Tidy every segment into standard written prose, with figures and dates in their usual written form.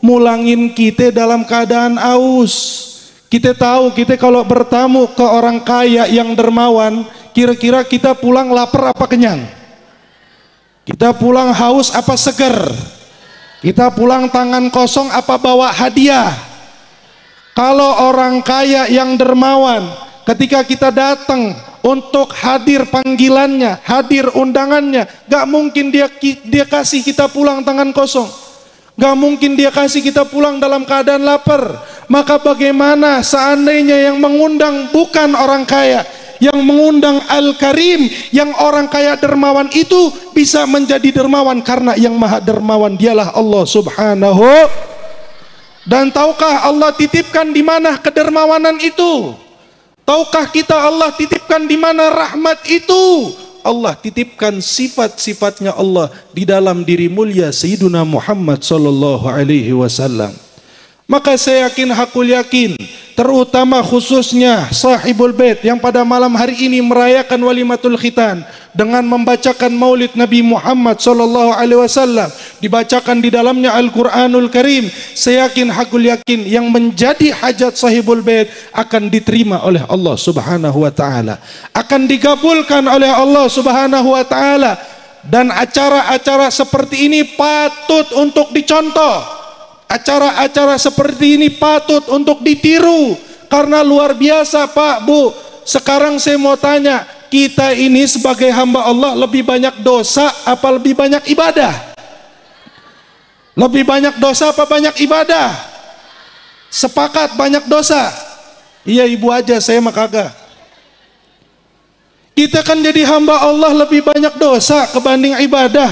mulangin kita dalam keadaan aus. Kita tahu kita kalau bertamu ke orang kaya yang dermawan, kira-kira kita pulang lapar apa kenyang? Kita pulang haus apa seger? Kita pulang tangan kosong apa bawa hadiah? Kalau orang kaya yang dermawan, ketika kita datang untuk hadir panggilannya, hadir undangannya, gak mungkin dia kasih kita pulang tangan kosong. Gak mungkin dia kasih kita pulang dalam keadaan lapar. Maka bagaimana seandainya yang mengundang bukan orang kaya, yang mengundang Al-Karim, yang orang kaya dermawan itu bisa menjadi dermawan karena yang maha dermawan dialah Allah Subhanahu. Dan tahukah Allah titipkan di mana kedermawanan itu? Tahukah kita Allah titipkan di mana rahmat itu? Allah titipkan sifat-sifatnya Allah di dalam diri mulia Sayyiduna Muhammad sallallahu alaihi wasallam. Maka saya yakin, hakul yakin, terutama khususnya sahibul bait yang pada malam hari ini merayakan walimatul khitan dengan membacakan maulid Nabi Muhammad sallallahu alaihi wasallam, dibacakan di dalamnya Al-Qur'anul Karim. Saya yakin, hakul yakin, yang menjadi hajat sahibul bait akan diterima oleh Allah Subhanahu wa taala, akan digabulkan oleh Allah Subhanahu wa taala. Dan acara-acara seperti ini patut untuk dicontoh. Acara-acara seperti ini patut untuk ditiru karena luar biasa, Pak, Bu. Sekarang saya mau tanya, kita ini sebagai hamba Allah lebih banyak dosa apa lebih banyak ibadah? Lebih banyak dosa apa banyak ibadah? Sepakat banyak dosa. Iya, ibu aja, saya mah kagak. Kita kan jadi hamba Allah lebih banyak dosa kebanding ibadah.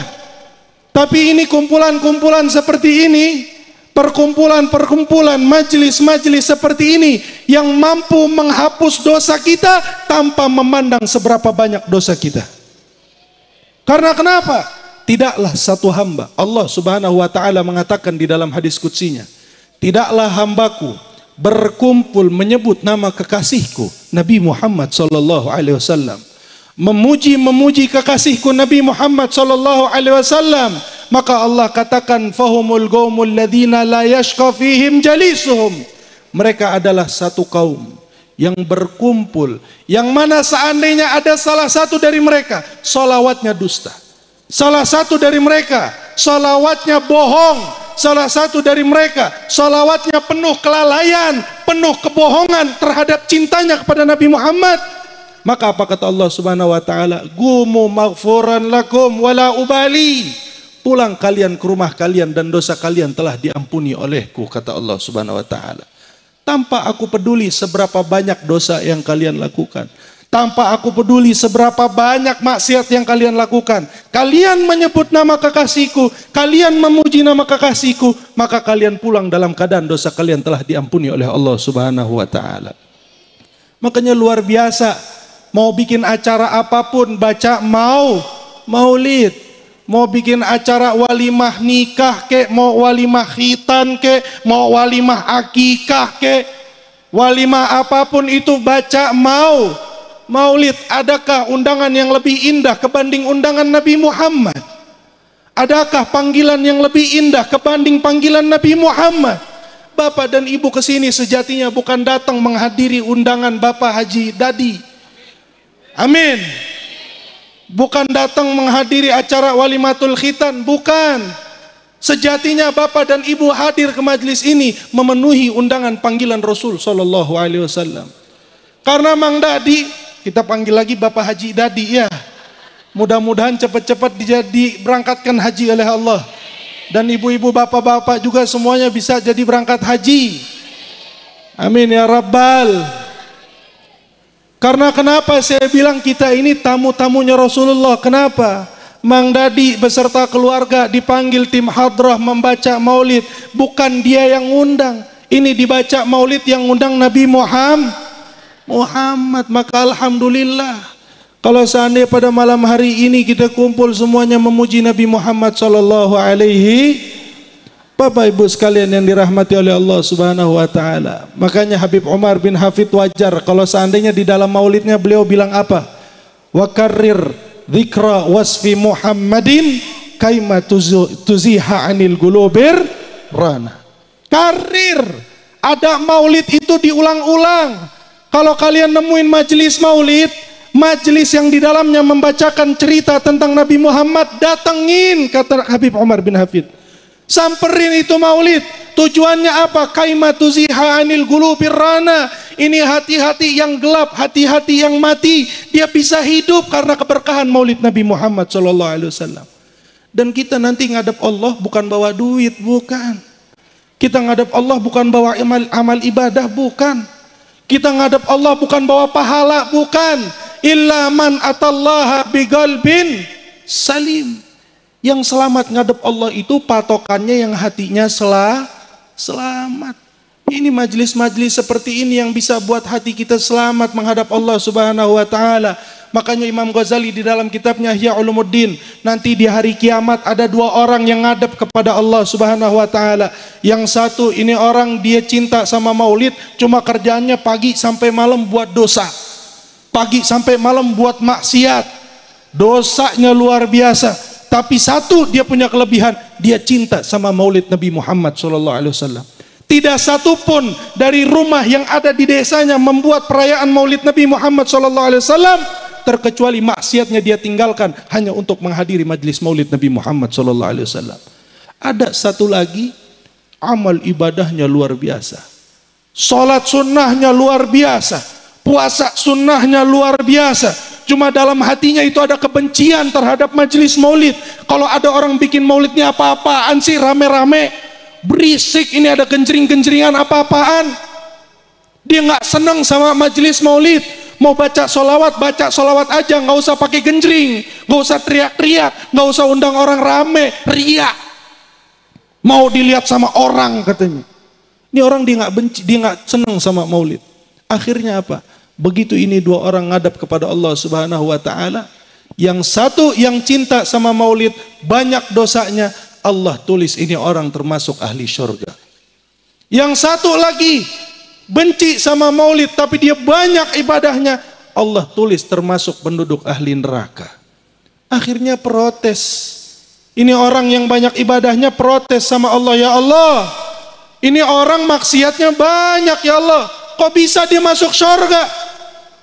Tapi ini kumpulan-kumpulan seperti ini, perkumpulan-perkumpulan, majelis-majelis seperti ini yang mampu menghapus dosa kita tanpa memandang seberapa banyak dosa kita. Karena kenapa? Tidaklah satu hamba, Allah Subhanahu wa ta'ala mengatakan di dalam hadis qudsinya, tidaklah hambaku berkumpul menyebut nama kekasihku Nabi Muhammad sallallahu alaihi wasallam, memuji kekasihku Nabi Muhammad sallallahu alaihi wasallam, maka Allah katakan fahumul qaumul ladzina la yashqa fihim jalisuhum. Mereka adalah satu kaum yang berkumpul, yang mana seandainya ada salah satu dari mereka salawatnya dusta, salah satu dari mereka salawatnya bohong, salah satu dari mereka salawatnya penuh kelalaian, penuh kebohongan terhadap cintanya kepada Nabi Muhammad, maka apa kata Allah Subhanahu wa taala? Gumu maghfuran lakum wala ubali. Pulang kalian ke rumah kalian dan dosa kalian telah diampuni olehku, kata Allah Subhanahu wa taala. Tanpa aku peduli seberapa banyak dosa yang kalian lakukan, tanpa aku peduli seberapa banyak maksiat yang kalian lakukan, kalian menyebut nama kekasihku, kalian memuji nama kekasihku, maka kalian pulang dalam keadaan dosa kalian telah diampuni oleh Allah Subhanahu wa taala. Makanya luar biasa, mau bikin acara apapun, baca maulid, mau bikin acara walimah nikah kek, mau walimah khitan kek, mau walimah akikah kek, walimah apapun itu baca maulid. Adakah undangan yang lebih indah kebanding undangan Nabi Muhammad? Adakah panggilan yang lebih indah kebanding panggilan Nabi Muhammad? Bapak dan ibu kesini sejatinya bukan datang menghadiri undangan Bapak Haji Dadi, amin, bukan datang menghadiri acara walimatul khitan, bukan. Sejatinya Bapak dan Ibu hadir ke majelis ini memenuhi undangan panggilan Rasul sallallahu alaihi wasallam. Karena Mang Dadi, kita panggil lagi Bapak Haji Dadi ya. Mudah-mudahan cepat-cepat diberangkatkan haji oleh Allah. Dan ibu-ibu, bapak-bapak juga semuanya bisa jadi berangkat haji. Amin ya rabbal. Karena kenapa saya bilang kita ini tamu-tamunya Rasulullah? Kenapa? Mang Dadi beserta keluarga dipanggil tim hadrah membaca maulid. Bukan dia yang ngundang. Ini dibaca maulid yang ngundang Nabi Muhammad. Maka alhamdulillah, kalau seandainya pada malam hari ini kita kumpul semuanya memuji Nabi Muhammad sallallahu alaihi Bapak Ibu sekalian yang dirahmati oleh Allah Subhanahu wa taala. Makanya Habib Umar bin Hafid wajar kalau seandainya di dalam maulidnya beliau bilang apa? Wa karrir dzikra wasfi Muhammadin kaima tuziha anil gulubir rana. Karir, ada maulid itu diulang-ulang. Kalau kalian nemuin majelis maulid, majelis yang di dalamnya membacakan cerita tentang Nabi Muhammad, datengin, kata Habib Umar bin Hafid. Samperin itu maulid. Tujuannya apa? Kaimatuziha anil gulubir rana. Ini hati-hati yang gelap, hati-hati yang mati, dia bisa hidup karena keberkahan maulid Nabi Muhammad SAW. Dan kita nanti ngadap Allah bukan bawa duit, bukan. Kita ngadap Allah bukan bawa amal ibadah, bukan. Kita ngadap Allah bukan bawa pahala, bukan. Illa man atallaha biqalbin salim. Yang selamat ngadep Allah itu patokannya yang hatinya selamat. Ini majelis-majelis seperti ini yang bisa buat hati kita selamat menghadap Allah Subhanahu wa taala. Makanya Imam Ghazali di dalam kitabnya Ihya Ulumuddin, nanti di hari kiamat ada dua orang yang ngadep kepada Allah Subhanahu wa taala. Yang satu ini orang dia cinta sama maulid, cuma kerjaannya pagi sampai malam buat dosa. Pagi sampai malam buat maksiat. Dosanya luar biasa. Tapi satu dia punya kelebihan, dia cinta sama maulid Nabi Muhammad SAW. Tidak satu pun dari rumah yang ada di desanya membuat perayaan maulid Nabi Muhammad SAW, terkecuali maksiatnya dia tinggalkan hanya untuk menghadiri majlis maulid Nabi Muhammad SAW. Ada satu lagi, amal ibadahnya luar biasa, sholat sunnahnya luar biasa, puasa sunnahnya luar biasa. Cuma dalam hatinya itu ada kebencian terhadap majelis maulid. Kalau ada orang bikin maulidnya apa-apaan sih, rame-rame, berisik, ini ada genjring-genjringan apa-apaan. Dia nggak seneng sama majelis maulid. Mau baca solawat aja, nggak usah pakai genjring, nggak usah teriak-teriak, nggak usah undang orang rame, riak. Mau dilihat sama orang katanya. Ini orang dia nggak benci, dia nggak seneng sama maulid. Akhirnya apa? Begitu ini dua orang ngadap kepada Allah Subhanahu wa taala, yang satu yang cinta sama maulid banyak dosanya, Allah tulis ini orang termasuk ahli syurga. Yang satu lagi benci sama maulid tapi dia banyak ibadahnya, Allah tulis termasuk penduduk ahli neraka. Akhirnya protes. Ini orang yang banyak ibadahnya protes sama Allah, ya Allah, ini orang maksiatnya banyak ya Allah, kok bisa dia masuk syurga?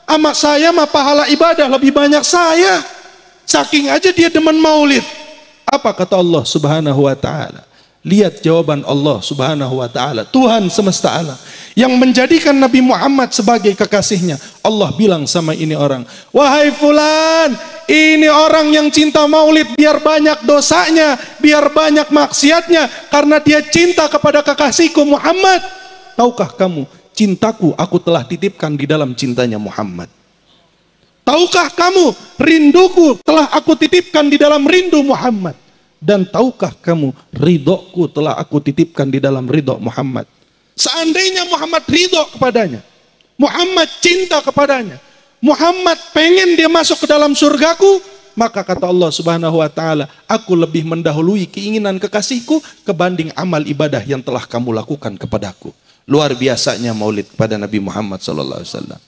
Amat saya mah pahala ibadah lebih banyak saya. Saking aja dia demen maulid. Apa kata Allah Subhanahu wa taala? Lihat jawaban Allah Subhanahu wa taala, Tuhan semesta alam yang menjadikan Nabi Muhammad sebagai kekasihnya. Allah bilang sama ini orang, wahai fulan, ini orang yang cinta maulid biar banyak dosanya, biar banyak maksiatnya, karena dia cinta kepada kekasihku Muhammad. Tahukah kamu, cintaku aku telah titipkan di dalam cintanya Muhammad. Tahukah kamu, rinduku telah aku titipkan di dalam rindu Muhammad. Dan tahukah kamu, ridhoku telah aku titipkan di dalam ridho Muhammad. Seandainya Muhammad ridho kepadanya, Muhammad cinta kepadanya, Muhammad pengen dia masuk ke dalam surgaku, maka kata Allah Subhanahu wa taala, aku lebih mendahului keinginan kekasihku kebanding amal ibadah yang telah kamu lakukan kepadaku. Luar biasanya maulid pada Nabi Muhammad sallallahu alaihi wasallam.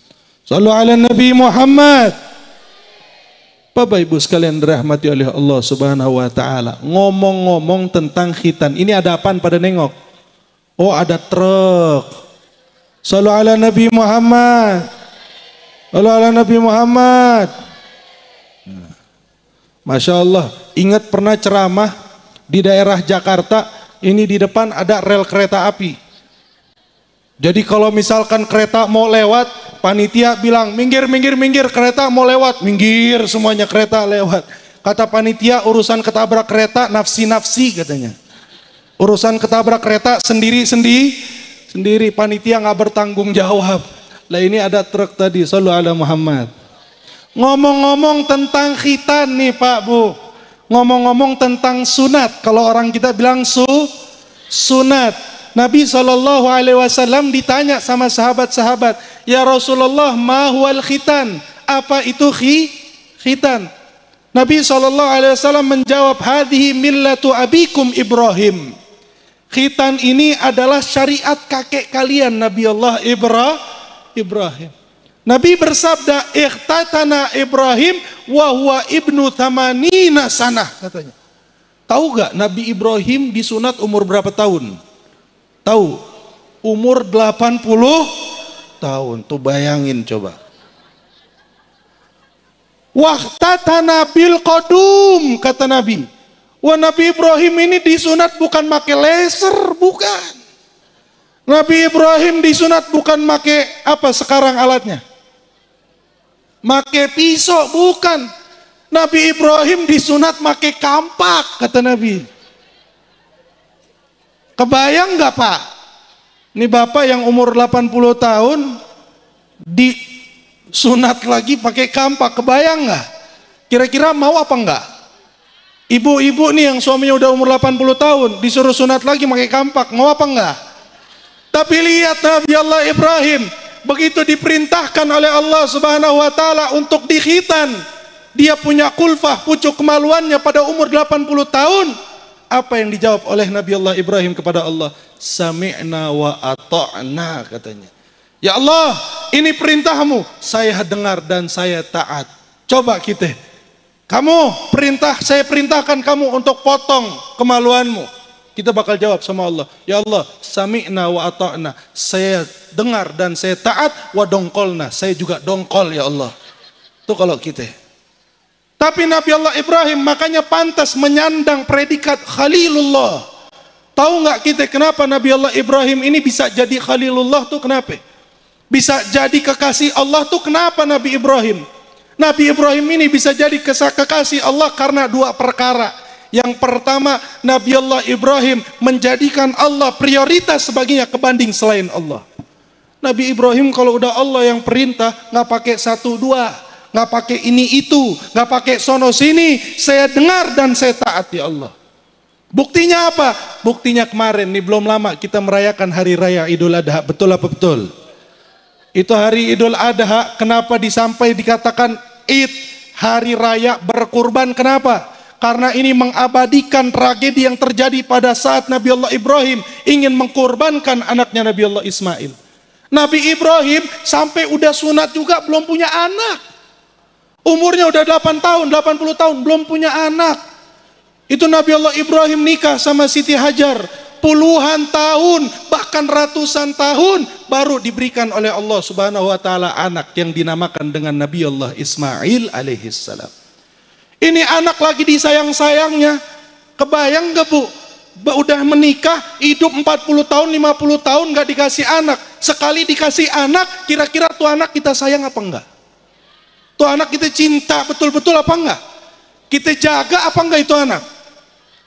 Sallu ala Nabi Muhammad. Bapak Ibu sekalian dirahmati oleh Allah Subhanahu wa taala. Ngomong-ngomong tentang khitan, ini ada apaan pada nengok? Oh, ada truk. Sallu ala Nabi Muhammad. Sallu ala Nabi Muhammad. Masya Allah, ingat pernah ceramah di daerah Jakarta, ini di depan ada rel kereta api. Jadi kalau misalkan kereta mau lewat, panitia bilang, minggir, minggir, minggir, kereta mau lewat, minggir semuanya, kereta lewat. Kata panitia, urusan ketabrak kereta nafsi-nafsi katanya. Urusan ketabrak kereta sendiri, panitia nggak bertanggung jawab. Lah ini ada truk tadi, sallu ala Muhammad. Ngomong-ngomong tentang khitan nih Pak Bu, ngomong-ngomong tentang sunat, kalau orang kita bilang sunat. Nabi SAW ditanya sama sahabat-sahabat, ya Rasulullah, ma huwal khitan? Apa itu khitan? Nabi SAW menjawab, hadhihi millatu abikum Ibrahim. Khitan ini adalah syariat kakek kalian, Nabi Allah Ibrahim. Nabi bersabda, ikhtatana Ibrahim wa huwa ibnu thamanina sanah, katanya. Tahu gak Nabi Ibrahim disunat umur berapa tahun? Tahu? Umur 80 tahun. Tuh bayangin coba. Wahtatana bil qadum, kata Nabi. Wah, Nabi Ibrahim ini disunat bukan pakai laser, bukan. Nabi Ibrahim disunat bukan pakai apa sekarang alatnya? Pakai pisau, bukan. Nabi Ibrahim disunat pakai kampak, kata Nabi. Kebayang nggak Pak? Ini bapak yang umur 80 tahun disunat lagi pakai kampak, kebayang nggak? Kira-kira mau apa enggak? Ibu-ibu nih yang suaminya udah umur 80 tahun disuruh sunat lagi pakai kampak, mau apa enggak? Tapi lihat Nabi Allah Ibrahim, begitu diperintahkan oleh Allah Subhanahu wa taala untuk dikhitan, dia punya kulfah, pucuk kemaluannya pada umur 80 tahun. Apa yang dijawab oleh Nabi Allah Ibrahim kepada Allah? Sami'na wa ata'na, katanya. Ya Allah, ini perintahmu, saya dengar dan saya taat. Coba kita, kamu perintah, saya perintahkan kamu untuk potong kemaluanmu. Kita bakal jawab sama Allah, ya Allah, sami'na wa ata'na, saya dengar dan saya taat, wa dongkolna, saya juga dongkol ya Allah. Itu kalau kita. Tapi Nabi Allah Ibrahim makanya pantas menyandang predikat Khalilullah. Tahu nggak kita kenapa Nabi Allah Ibrahim ini bisa jadi Khalilullah tuh kenapa? Bisa jadi kekasih Allah tuh kenapa Nabi Ibrahim? Nabi Ibrahim ini bisa jadi kekasih Allah karena dua perkara. Yang pertama, Nabi Allah Ibrahim menjadikan Allah prioritas sebagainya kebanding selain Allah. Nabi Ibrahim kalau udah Allah yang perintah, nggak pakai satu dua, nggak pakai ini itu, nggak pakai sono sini, saya dengar dan saya taat ya Allah. Buktinya apa? Buktinya kemarin nih belum lama kita merayakan hari raya Idul Adha, betul apa betul? Itu hari Idul Adha, kenapa dikatakan Id, hari raya berkurban, kenapa? Karena ini mengabadikan tragedi yang terjadi pada saat Nabi Allah Ibrahim ingin mengkorbankan anaknya Nabi Allah Ismail. Nabi Ibrahim sampai udah sunat juga belum punya anak. Umurnya udah 8 tahun, 80 tahun, belum punya anak. Itu Nabi Allah Ibrahim nikah sama Siti Hajar. Puluhan tahun, bahkan ratusan tahun, baru diberikan oleh Allah Subhanahu wa ta'ala anak yang dinamakan dengan Nabi Allah Ismail alaihissalam. Ini anak lagi disayang-sayangnya. Kebayang gak Bu? Udah menikah, hidup 40 tahun, 50 tahun gak dikasih anak. Sekali dikasih anak, kira-kira tuh anak kita sayang apa enggak? Tuh anak kita cinta betul-betul apa enggak? Kita jaga apa enggak itu anak?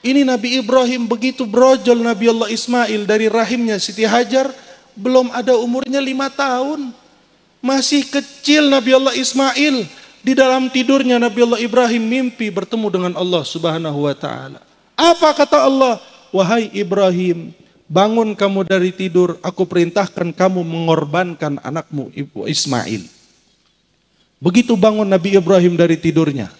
Ini Nabi Ibrahim begitu brojol Nabi Allah Ismail dari rahimnya Siti Hajar, belum ada umurnya 5 tahun. Masih kecil Nabi Allah Ismail. Di dalam tidurnya Nabi Allah Ibrahim mimpi bertemu dengan Allah Subhanahu wa ta'ala. Apa kata Allah? Wahai Ibrahim, bangun kamu dari tidur, aku perintahkan kamu mengorbankan anakmu Ismail. Begitu bangun Nabi Ibrahim dari tidurnya,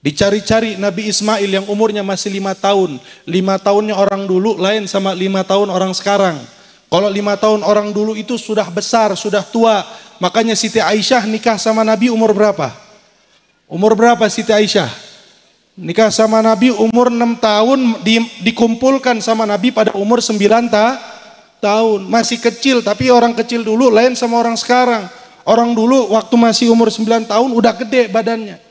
dicari-cari Nabi Ismail yang umurnya masih 5 tahun. 5 tahunnya orang dulu lain sama 5 tahun orang sekarang. Kalau 5 tahun orang dulu itu sudah besar, sudah tua. Makanya Siti Aisyah nikah sama Nabi umur berapa? Umur berapa Siti Aisyah? Nikah sama Nabi umur 6 tahun, dikumpulkan sama Nabi pada umur 9 tahun. Masih kecil, tapi orang kecil dulu lain sama orang sekarang. Orang dulu waktu masih umur 9 tahun udah gede badannya.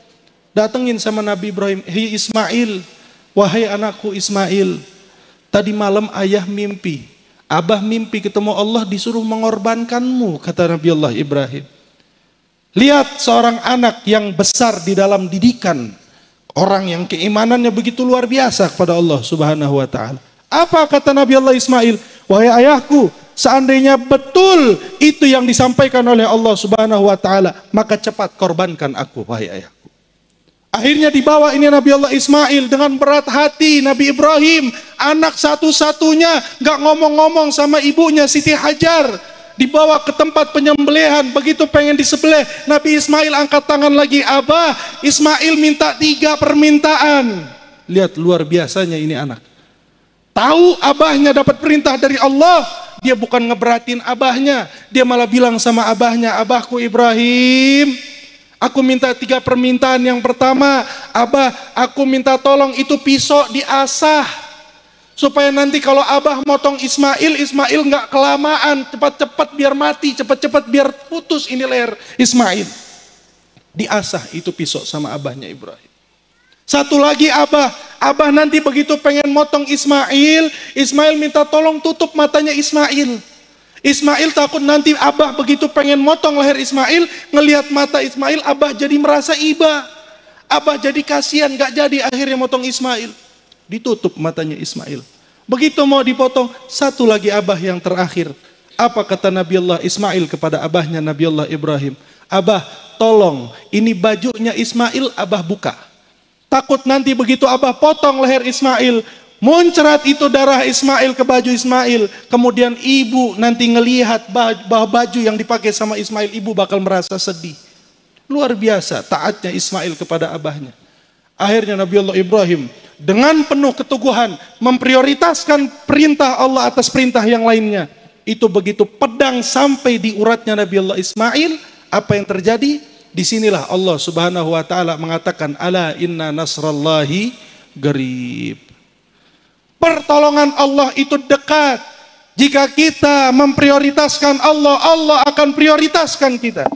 Datengin sama Nabi Ibrahim, "Hei Ismail, wahai anakku Ismail, tadi malam ayah mimpi. Abah mimpi ketemu Allah disuruh mengorbankanmu," kata Nabi Allah Ibrahim. Lihat seorang anak yang besar di dalam didikan, orang yang keimanannya begitu luar biasa kepada Allah Subhanahu wa ta'ala. Apa kata Nabi Allah Ismail? Wahai ayahku, seandainya betul itu yang disampaikan oleh Allah Subhanahu wa ta'ala, maka cepat korbankan aku, wahai ayahku. Akhirnya dibawa ini Nabi Allah Ismail dengan berat hati. Nabi Ibrahim, anak satu-satunya, gak ngomong-ngomong sama ibunya Siti Hajar. Dibawa ke tempat penyembelihan, begitu pengen disembelih, Nabi Ismail angkat tangan lagi. Abah, Ismail minta 3 permintaan. Lihat luar biasanya ini anak. Tahu abahnya dapat perintah dari Allah, dia bukan ngeberatin abahnya, dia malah bilang sama abahnya, abahku Ibrahim, aku minta 3 permintaan. Yang pertama, abah, aku minta tolong itu pisau diasah, supaya nanti kalau abah motong Ismail, Ismail nggak kelamaan, cepat-cepat biar mati, cepat-cepat biar putus ini leher Ismail. Diasah itu pisau sama abahnya Ibrahim. Satu lagi abah nanti begitu pengen motong Ismail, Ismail minta tolong tutup matanya Ismail. Ismail takut nanti abah begitu pengen motong leher Ismail, ngelihat mata Ismail, abah jadi merasa iba. Abah jadi kasihan, gak jadi akhirnya motong Ismail. Ditutup matanya Ismail. Begitu mau dipotong, satu lagi abah yang terakhir. Apa kata Nabi Allah Ismail kepada abahnya Nabi Allah Ibrahim? Abah, tolong, ini bajunya Ismail abah buka. Takut nanti begitu abah potong leher Ismail, muncrat itu darah Ismail ke baju Ismail. Kemudian ibu nanti ngelihat baju yang dipakai sama Ismail, ibu bakal merasa sedih. Luar biasa taatnya Ismail kepada abahnya. Akhirnya Nabi Allah Ibrahim dengan penuh keteguhan memprioritaskan perintah Allah atas perintah yang lainnya. Itu begitu pedang sampai di uratnya Nabi Allah Ismail, apa yang terjadi? Disinilah Allah Subhanahu wa ta'ala mengatakan, ala inna nasrallahi garib. Pertolongan Allah itu dekat. Jika kita memprioritaskan Allah, Allah akan prioritaskan kita.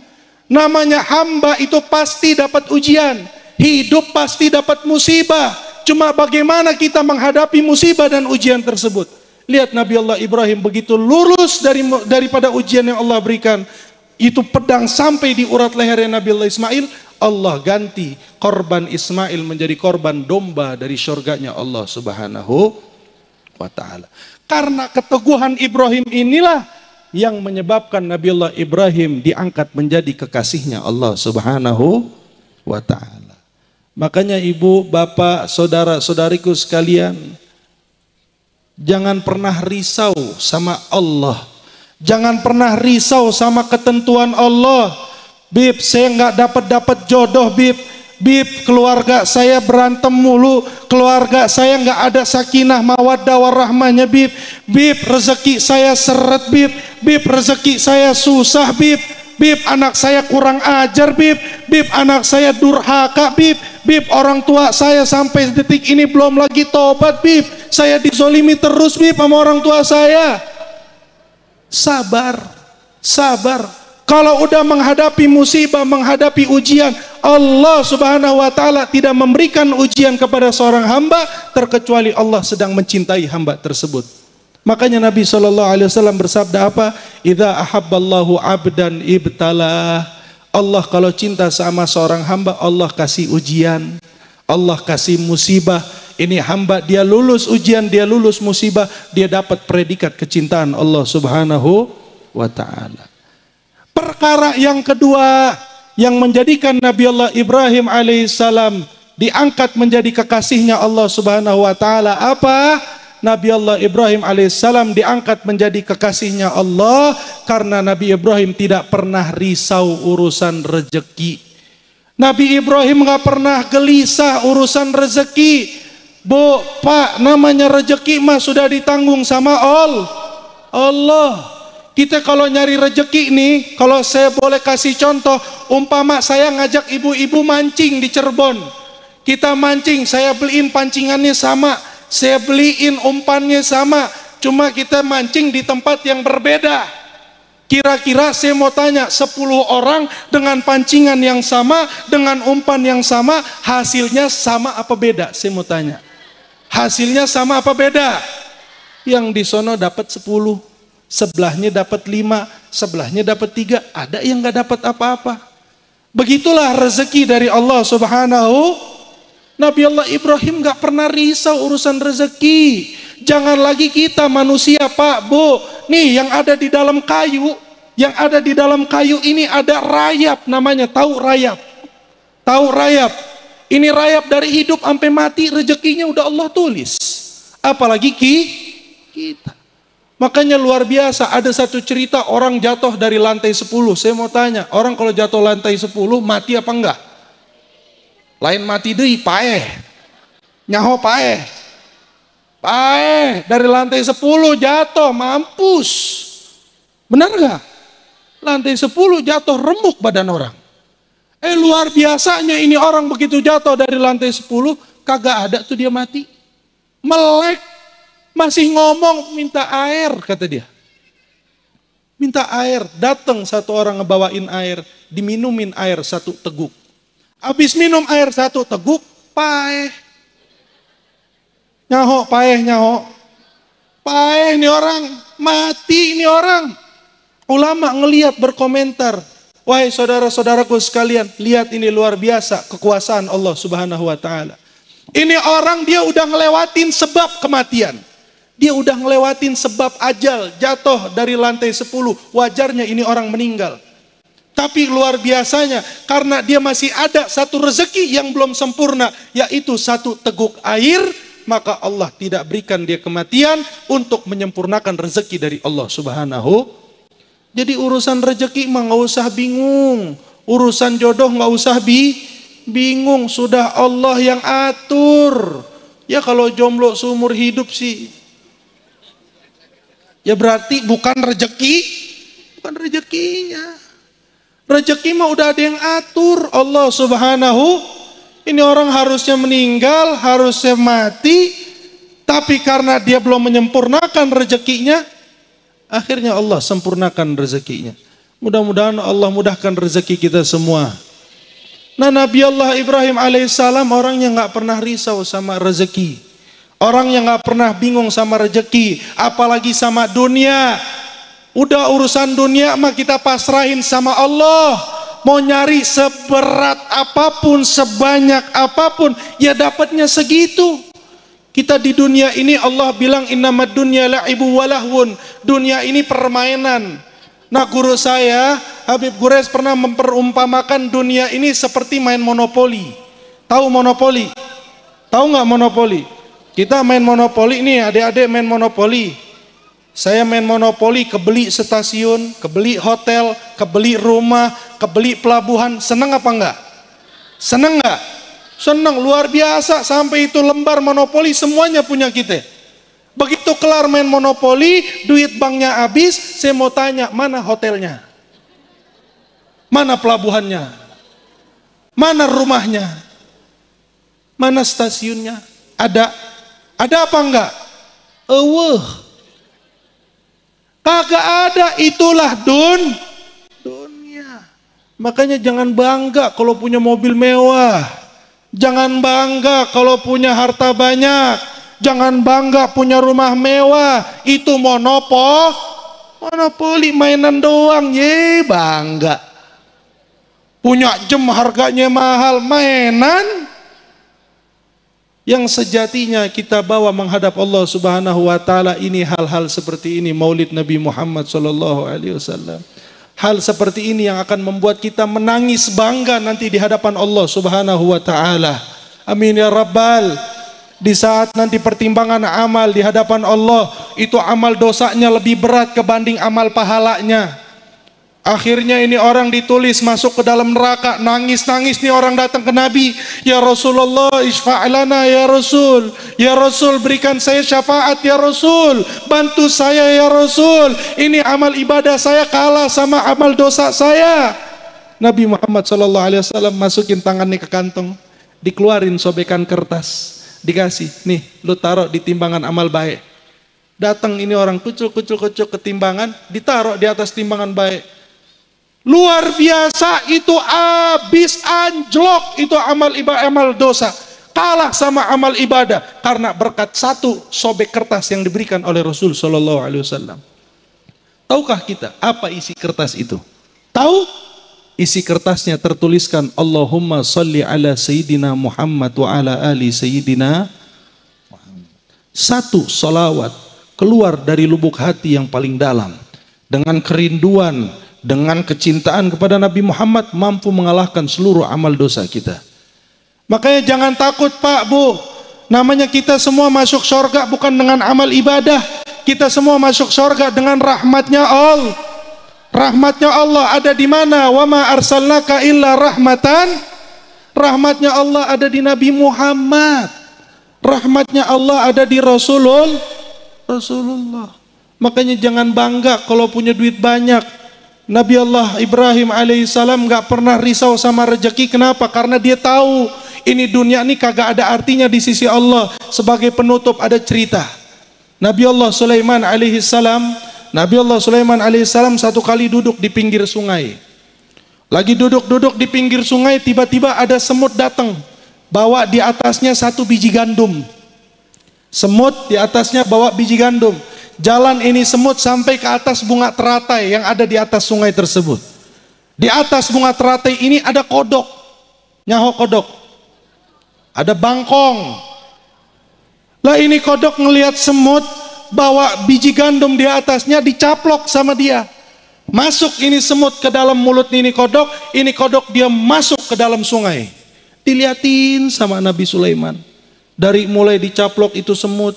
Namanya hamba itu pasti dapat ujian, hidup pasti dapat musibah. Cuma bagaimana kita menghadapi musibah dan ujian tersebut. Lihat Nabi Allah Ibrahim begitu lurus daripada ujian yang Allah berikan. Itu pedang sampai di urat lehernya Nabi Allah Ismail, Allah ganti korban Ismail menjadi korban domba dari syurganya Allah Subhanahu wa ta'ala. Karena keteguhan Ibrahim inilah yang menyebabkan Nabi Allah Ibrahim diangkat menjadi kekasihnya Allah Subhanahu wa ta'ala. Makanya ibu, bapak, saudara-saudariku sekalian, jangan pernah risau sama Allah. Jangan pernah risau sama ketentuan Allah. Bib, saya nggak dapat jodoh, Bib. Bib, keluarga saya berantem mulu. Keluarga saya nggak ada sakinah mawaddah warahmahnya, Bib. Bib, rezeki saya seret, Bib. Bib, rezeki saya susah, Bib. Bib, anak saya kurang ajar, Bib. Bib, anak saya durhaka, Bib. Bib, orang tua saya sampai detik ini belum lagi tobat, Bib. Saya dizolimi terus, Bib, sama orang tua saya. Sabar, sabar. Kalau udah menghadapi musibah, menghadapi ujian, Allah Subhanahu wa ta'ala tidak memberikan ujian kepada seorang hamba terkecuali Allah sedang mencintai hamba tersebut. Makanya Nabi SAW bersabda apa? Idza ahabballahu abdan ibtalah. Allah kalau cinta sama seorang hamba, Allah kasih ujian, Allah kasih musibah. Ini hamba dia lulus ujian, dia lulus musibah, dia dapat predikat kecintaan Allah Subhanahu wa ta'ala. Perkara yang kedua yang menjadikan Nabi Allah Ibrahim alaihissalam diangkat menjadi kekasihnya Allah Subhanahu wa ta'ala apa? Nabi Allah Ibrahim alaihissalam diangkat menjadi kekasihnya Allah karena Nabi Ibrahim tidak pernah risau urusan rezeki. Nabi Ibrahim gak pernah gelisah urusan rezeki. Bu, Pak, namanya rezeki mah sudah ditanggung sama Allah. Kita kalau nyari rezeki nih, kalau saya boleh kasih contoh, umpama saya ngajak ibu-ibu mancing di Cirebon. Kita mancing, saya beliin pancingannya sama, saya beliin umpannya sama, cuma kita mancing di tempat yang berbeda. Kira-kira saya mau tanya, 10 orang dengan pancingan yang sama, dengan umpan yang sama, hasilnya sama apa beda? Saya mau tanya. Hasilnya sama apa beda? Yang di sono dapat 10, sebelahnya dapat 5, sebelahnya dapat 3, ada yang nggak dapat apa-apa. Begitulah rezeki dari Allah Subhanahu. Nabi Allah Ibrahim nggak pernah risau urusan rezeki. Jangan lagi kita manusia, Pak, Bu. Nih yang ada di dalam kayu, yang ada di dalam kayu ini ada rayap namanya, tahu rayap? Tahu rayap? Ini rayap dari hidup sampai mati, rezekinya udah Allah tulis. Apalagi kita. Makanya luar biasa, ada satu cerita orang jatuh dari lantai 10. Saya mau tanya, orang kalau jatuh lantai 10 mati apa enggak? Lain mati deui paeh. Nyaho paeh. Dari lantai 10 jatuh, mampus. Benar gak? Lantai 10 jatuh, remuk badan orang. Luar biasanya ini orang begitu jatuh dari lantai 10, kagak ada tuh dia mati. Melek, masih ngomong minta air kata dia. Minta air, datang satu orang ngebawain air, diminumin air 1 teguk. Habis minum air 1 teguk, paeh. Nyaho, paeh nyaho. Paeh nih orang, mati nih orang. Ulama ngelihat berkomentar, wahai saudara-saudaraku sekalian, lihat ini luar biasa kekuasaan Allah Subhanahu wa taala. Ini orang dia udah ngelewatin sebab kematian. Dia udah ngelewatin sebab ajal, jatuh dari lantai 10, wajarnya ini orang meninggal. Tapi luar biasanya, karena dia masih ada 1 rezeki yang belum sempurna, yaitu 1 teguk air, maka Allah tidak berikan dia kematian untuk menyempurnakan rezeki dari Allah Subhanahu. Jadi urusan rezeki mah nggak usah bingung, urusan jodoh nggak usah bingung, sudah Allah yang atur. Ya kalau jomblo seumur hidup sih, ya berarti bukan rezekinya. Rezeki mah udah ada yang atur Allah Subhanahu. Ini orang harusnya meninggal, harusnya mati, tapi karena dia belum menyempurnakan rezekinya, akhirnya Allah sempurnakan rezekinya. Mudah-mudahan Allah mudahkan rezeki kita semua. Nah, Nabi Allah Ibrahim alaihissalam orang yang gak pernah risau sama rezeki, orang yang gak pernah bingung sama rezeki, apalagi sama dunia. Udah urusan dunia mah kita pasrahin sama Allah. Mau nyari seberat apapun, sebanyak apapun, ya dapatnya segitu. Kita di dunia ini Allah bilang innamad dunya la'ibu walahwun. Dunia ini permainan. Nah, guru saya Habib Gures pernah memperumpamakan dunia ini seperti main monopoli. Tahu monopoli? Tahu nggak monopoli? Kita main monopoli nih, adik-adik main monopoli. Saya main monopoli, kebeli stasiun, kebeli hotel, kebeli rumah, kebeli pelabuhan. Seneng apa enggak? Seneng nggak? Senang, luar biasa, sampai itu lembar monopoli semuanya punya kita. Begitu kelar main monopoli, duit banknya habis, saya mau tanya, mana hotelnya? Mana pelabuhannya? Mana rumahnya? Mana stasiunnya? Ada apa enggak? Kagak ada, itulah dunia. Makanya jangan bangga kalau punya mobil mewah. Jangan bangga kalau punya harta banyak. Jangan bangga punya rumah mewah. Itu monopoli mainan doang. Bangga. Punya jam harganya mahal, mainan. Yang sejatinya kita bawa menghadap Allah Subhanahu wa taala ini hal-hal seperti ini, Maulid Nabi Muhammad sallallahu alaihi wasallam. Hal seperti ini yang akan membuat kita menangis bangga nanti di hadapan Allah Subhanahu wa taala. Amin ya rabbal. Di saat nanti pertimbangan amal di hadapan Allah, itu amal dosanya lebih berat kebanding amal pahalanya. Akhirnya ini orang ditulis masuk ke dalam neraka, nangis-nangis nih orang datang ke Nabi, ya Rasulullah isfa'lana ya Rasul, ya Rasul berikan saya syafaat ya Rasul, bantu saya ya Rasul, ini amal ibadah saya kalah sama amal dosa saya. Nabi Muhammad SAW masukin tangannya ke kantong, dikeluarin sobekan kertas, dikasih, nih lu taruh di timbangan amal baik. Datang ini orang kucuk ke timbangan, ditaruh di atas timbangan baik. Luar biasa, itu habis anjlok, itu amal ibadah, amal dosa kalah sama amal ibadah karena berkat 1 sobek kertas yang diberikan oleh Rasul Shallallahu Alaihi Wasallam. Tahukah kita apa isi kertas itu? Tahu? Isi kertasnya tertuliskan Allahumma salli ala Sayyidina Muhammad wa ala ali Sayyidina Muhammad. 1 salawat keluar dari lubuk hati yang paling dalam dengan kerinduan, dengan kecintaan kepada Nabi Muhammad, mampu mengalahkan seluruh amal dosa kita. Makanya jangan takut Pak, Bu. Namanya kita semua masuk surga bukan dengan amal ibadah. Kita semua masuk surga dengan rahmatnya Allah. Rahmatnya Allah ada di mana? Wa ma arsalnaka illa rahmatan. Rahmatnya Allah ada di Nabi Muhammad. Rahmatnya Allah ada di Rasulullah. Makanya jangan bangga kalau punya duit banyak. Nabi Allah Ibrahim alaihissalam gak pernah risau sama rezeki. Kenapa? Karena dia tahu ini dunia ini kagak ada artinya di sisi Allah. Sebagai penutup ada cerita. Nabi Allah Sulaiman alaihissalam satu kali duduk di pinggir sungai. Lagi duduk-duduk di pinggir sungai, tiba-tiba ada semut datang, bawa di atasnya satu biji gandum. Semut di atasnya bawa biji gandum. Jalan ini semut sampai ke atas bunga teratai yang ada di atas sungai tersebut. Di atas bunga teratai ini ada kodok, nyaho kodok, ada bangkong. Lah ini kodok ngelihat semut bawa biji gandum di atasnya, dicaplok sama dia. Masuk ini semut ke dalam mulut ini kodok dia masuk ke dalam sungai. Dilihatin sama Nabi Sulaiman. Dari mulai dicaplok itu semut,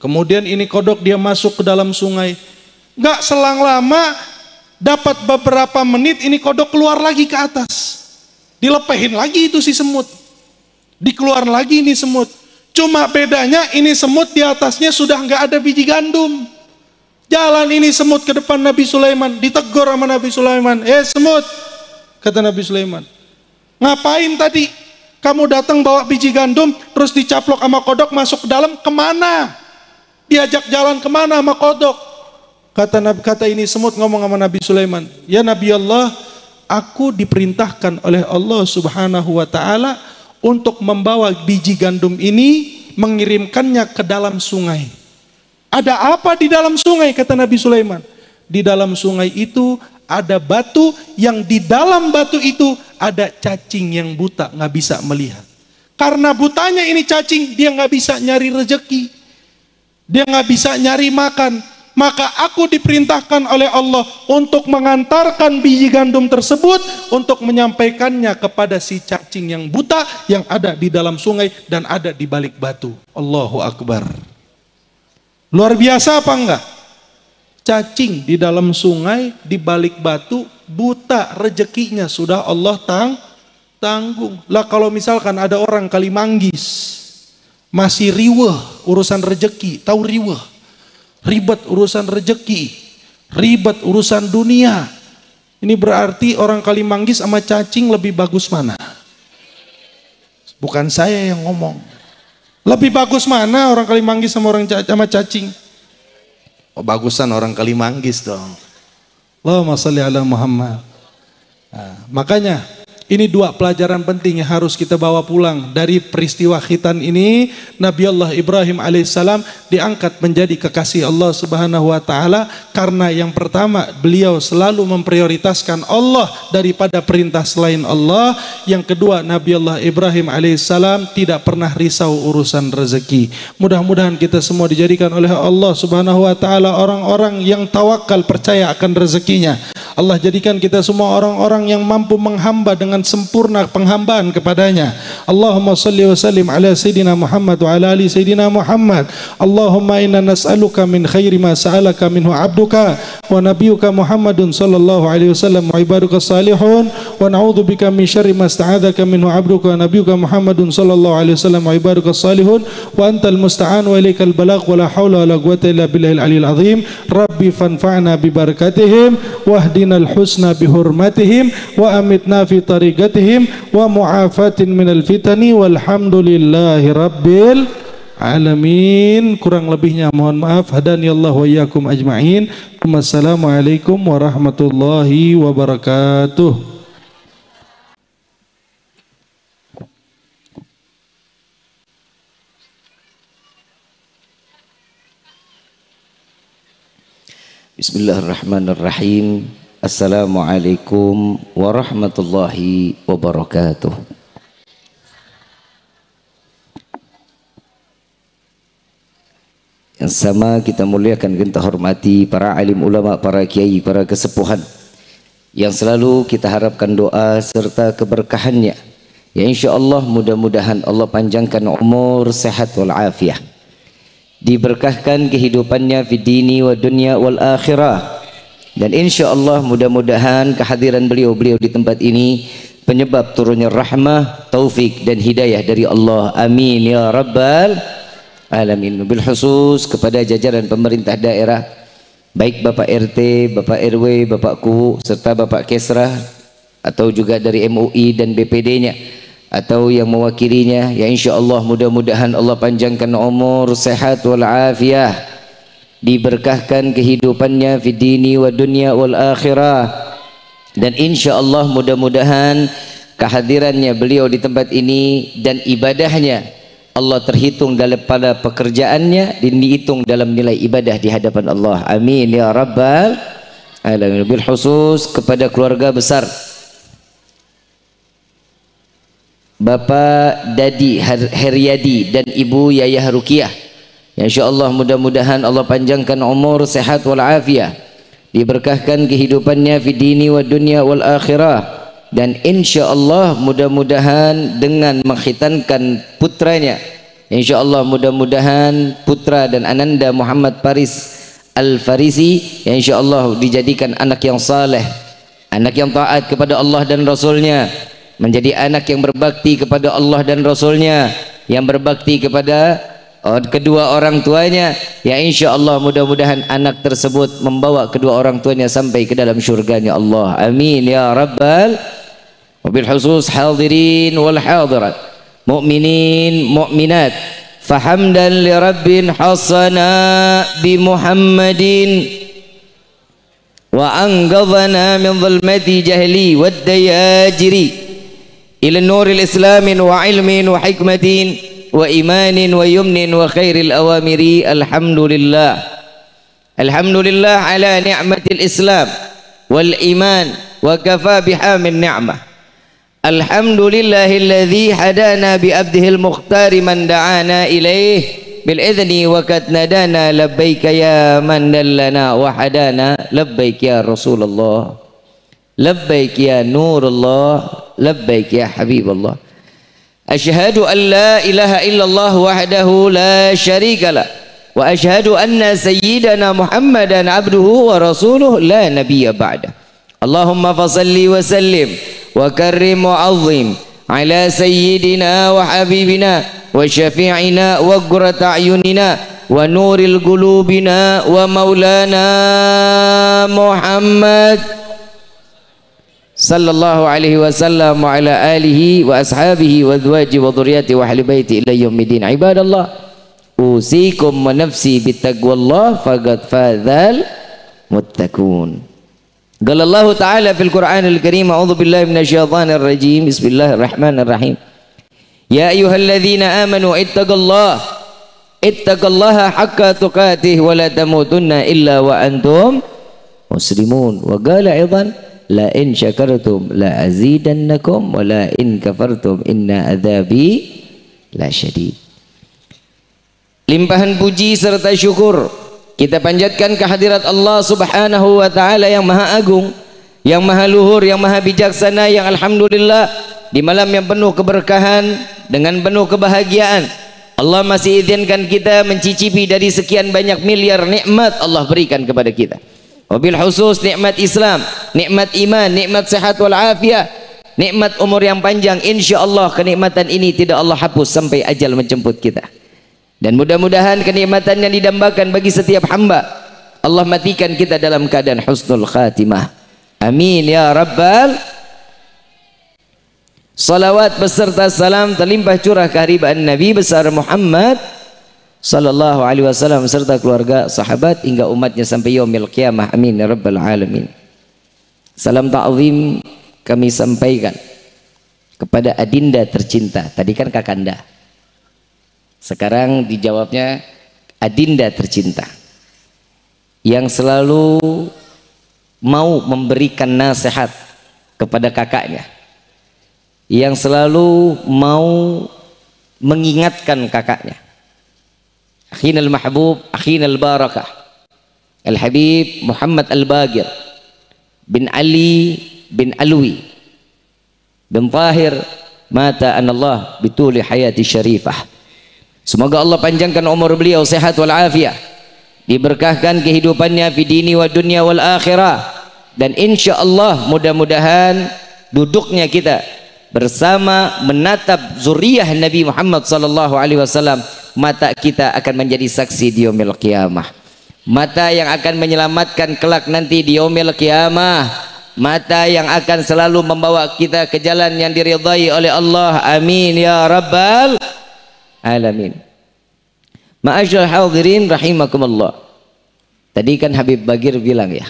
kemudian ini kodok dia masuk ke dalam sungai. Gak selang lama, dapat beberapa menit ini kodok keluar lagi ke atas. Dilepehin lagi itu si semut. Dikeluar lagi ini semut. Cuma bedanya ini semut di atasnya sudah nggak ada biji gandum. Jalan ini semut ke depan Nabi Sulaiman, ditegur sama Nabi Sulaiman. Semut, kata Nabi Sulaiman, ngapain tadi kamu datang bawa biji gandum terus dicaplok sama kodok masuk ke dalam, kemana? Diajak jalan kemana sama kodok? Kata ini semut ngomong sama Nabi Sulaiman, ya Nabi Allah, aku diperintahkan oleh Allah Subhanahu wa Ta'ala untuk membawa biji gandum ini, mengirimkannya ke dalam sungai. Ada apa di dalam sungai? Kata Nabi Sulaiman, di dalam sungai itu ada batu, yang di dalam batu itu ada cacing yang buta, nggak bisa melihat. Karena butanya ini cacing, dia nggak bisa nyari rezeki, dia nggak bisa nyari makan. Maka aku diperintahkan oleh Allah untuk mengantarkan biji gandum tersebut, untuk menyampaikannya kepada si cacing yang buta yang ada di dalam sungai dan ada di balik batu. Allahu Akbar. Luar biasa apa enggak? Cacing di dalam sungai, di balik batu, buta, rezekinya sudah Allah tanggung. Lah kalau misalkan ada orang Kalimanggis masih riweh urusan rezeki, tahu riweh? Ribet urusan rezeki, ribet urusan dunia. Ini berarti orang Kalimanggis sama cacing lebih bagus mana? Bukan saya yang ngomong. Lebih bagus mana orang Kalimanggis sama cacing? Oh, bagusan orang Kalimanggis dong. Allahumma sholli ala Muhammad. Nah, makanya ini dua pelajaran penting yang harus kita bawa pulang dari peristiwa khitan ini. Nabi Allah Ibrahim alaihissalam diangkat menjadi kekasih Allah Subhanahu wa Ta'ala karena yang pertama, beliau selalu memprioritaskan Allah daripada perintah selain Allah. Yang kedua, Nabi Allah Ibrahim alaihissalam tidak pernah risau urusan rezeki. Mudah-mudahan kita semua dijadikan oleh Allah Subhanahu wa Ta'ala orang-orang yang tawakal, percaya akan rezekinya. Allah jadikan kita semua orang-orang yang mampu menghamba dengan sempurna penghambaan kepadanya. Allahumma salli wa sallim ala Sayyidina Muhammad wa ala ali Sayyidina Muhammad. Allahumma inna nas'aluka min khairi ma sa'alaka minhu abduka wa nabiyuka Muhammadun sallallahu alaihi wasallam wa ibaduka salihun, wa na'udzu bika min syarri ma sta'adzaka minhu abduka wa nabiyuka Muhammadun sallallahu alaihi wasallam wa ibaduka salihun, wa antal musta'an wa ilaikal balagh wa la haula wa la quwwata illa billahil aliyil azim. Rabbi fanfa'na bi barakatihim wahdinal husna bi hurmatihim wa amitna fi tariqatihim wa mu'afatin minal fitani walhamdulillahi rabbil alamin. Kurang lebihnya mohon maaf. Hadani Allah wa iyyakum ajma'in. Wassalamualaikum warahmatullahi wabarakatuh. Bismillahirrahmanirrahim. Assalamualaikum warahmatullahi wabarakatuh. Yang sama kita muliakan, kita hormati para alim ulama, para kiai, para kesepuhan yang selalu kita harapkan doa serta keberkahannya. Ya insyaallah mudah-mudahan Allah panjangkan umur, sehat wal afiah, diberkahkan kehidupannya fi dini wa dunya wal akhirah. Dan insya Allah mudah-mudahan kehadiran beliau di tempat ini penyebab turunnya rahmah, taufik dan hidayah dari Allah. Amin ya rabbal alamin. Bil khusus kepada jajaran pemerintah daerah, baik Bapak RT, Bapak RW, Bapak KU, serta Bapak Kesra, atau juga dari MUI dan BPD-nya, atau yang mewakilinya, ya insya Allah mudah-mudahan Allah panjangkan umur, sehat wal afiyah, diberkahkan kehidupannya fi dini wa dunya wal akhirah, dan insya Allah mudah-mudahan kehadirannya beliau di tempat ini dan ibadahnya Allah terhitung dalam pada pekerjaannya, dan dihitung dalam nilai ibadah di hadapan Allah. Amin ya rabbal alamin. Bil khusus kepada keluarga besar Bapak Dadi Heryadi dan Ibu Yayah Rukiah, ya insyaallah mudah-mudahan Allah panjangkan umur, sehat wal afiyah, diberkahkan kehidupannya fi dini wa dunya wal akhirah, dan insyaallah mudah-mudahan dengan mengkhitankan putranya, insyaallah mudah-mudahan putra dan ananda Muhammad Faris Al-Farisi, ya insyaallah dijadikan anak yang saleh, anak yang taat kepada Allah dan Rasulnya, menjadi anak yang berbakti kepada Allah dan Rasulnya, yang berbakti kepada kedua orang tuanya, ya insyaallah mudah-mudahan anak tersebut membawa kedua orang tuanya sampai ke dalam syurganya Allah. Amin ya rabbal. Wabil khusus hadirin wal hadirat, mu'minin mu'minat, fahamdan li rabbin hasana bi Muhammadin wa anqadhana min dhulmati jahli wad dayajiri ila nuril islamin wa ilmin wa hikmatin wa imanin wa yumnin wa khairil awamiri. Alhamdulillah, alhamdulillah ala ni'matil islam wal iman wa kafa bihamin ni'mah. Alhamdulillahilladzi hadana bi abdihil mukhtari man da'ana ilaih bil idzni wa kad nadana labbaika ya man dallana wa hadana, labbaik ya Rasulullah, labbaik ya Nurullah, labbaik ya Habibullah. Asyhadu an la ilaha illallah wahdahu la syarikalah wa asyhadu anna sayyidana Muhammadan abduhu wa rasuluh la nabiyya ba'da. Allahumma fasalli wa sallim wa karrim wa azim ala sayyidina wa habibina wa syafi'ina wa qurrata a'yunina wa nuril qulubina wa maulana Muhammad sallallahu alaihi wasallam wa ala alihi wa ashabihi wa azwaji wa dhurriyyati wa ahli baiti ila yaumiddin. Ibadallah, usikum wa nafsi bittaqwallah faqad fadzal muttaqun. Qala Allah Ta'ala fil Qur'anil Karim, a'udzu billahi minasyaitonir rajim, bismillahirrahmanirrahim. Ya ayyuhalladzina amanu ittaqullaha haqqa tuqatih wa la tamutunna illa wa antum muslimun. Wa qala aidan la in syakartum la azidannakum wa la in kafartum inna adzabi la syadid. Limpahan puji serta syukur kita panjatkan kehadirat Allah Subhanahu wa taala yang maha agung, yang maha luhur, yang maha bijaksana, yang alhamdulillah di malam yang penuh keberkahan dengan penuh kebahagiaan Allah masih izinkan kita mencicipi dari sekian banyak miliar nikmat Allah berikan kepada kita. Wabil khusus nikmat Islam, nikmat iman, nikmat sehat wal afiyah, nikmat umur yang panjang. Insyaallah kenikmatan ini tidak Allah hapus sampai ajal menjemput kita. Dan mudah-mudahan kenikmatan yang didambakan bagi setiap hamba Allah matikan kita dalam keadaan husnul khatimah. Amin ya rabbal. Salawat beserta salam terlimpah curah kehadiran Nabi besar Muhammad sallallahu alaihi wasallam serta keluarga, sahabat hingga umatnya sampai yaumil qiyamah. Amin ya rabbal alamin. Salam ta'zim kami sampaikan kepada adinda tercinta. Tadi kan kakanda, sekarang dijawabnya adinda tercinta, yang selalu mau memberikan nasihat kepada kakaknya, yang selalu mau mengingatkan kakaknya. Akhinal mahbub, akhinal barakah, Al-Habib Muhammad Al-Bagir bin Ali bin Alwi bin Tahir mata anallah bituli hayati syarifah. Semoga Allah panjangkan umur beliau, sehat wal afiyah, diberkahkan kehidupannya fi dini wa dunya wal akhirah, dan insyaallah mudah-mudahan duduknya kita bersama menatap zuriyah Nabi Muhammad sallallahu alaihi wasallam mata kita akan menjadi saksi di yaumil qiyamah. Mata yang akan menyelamatkan kelak nanti di yaumil qiyamah, mata yang akan selalu membawa kita ke jalan yang diridhai oleh Allah. Amin ya rabbal alamin. Ma'asyiral hadirin rahimakumullah. Tadi kan Habib Bagir bilang ya,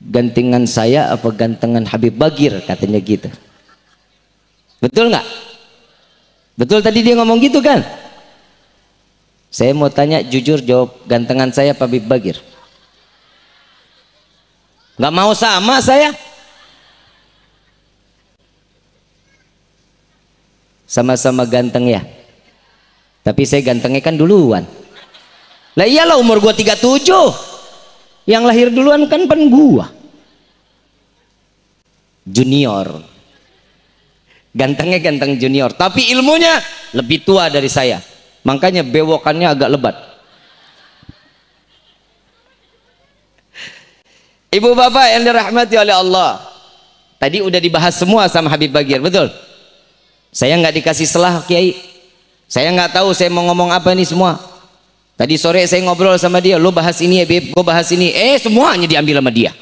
gantengan saya apa gantengan Habib Bagir, katanya gitu. Betul nggak? Betul tadi dia ngomong gitu kan? Saya mau tanya jujur, jawab, gantengan saya apa Habib Bagir? Nggak mau sama saya. Sama-sama ganteng ya. Tapi saya gantengnya kan duluan. Lah iyalah, umur gua 37. Yang lahir duluan kan gua. Junior. Gantengnya ganteng junior, tapi ilmunya lebih tua dari saya. Makanya bewokannya agak lebat. Ibu bapak yang dirahmati oleh Allah, tadi udah dibahas semua sama Habib Bagir, betul? Saya nggak dikasih selah Kiai. Saya nggak tahu saya mau ngomong apa nih semua. Tadi sore saya ngobrol sama dia, lo bahas ini ya Beb, gue bahas ini. Semuanya diambil sama dia.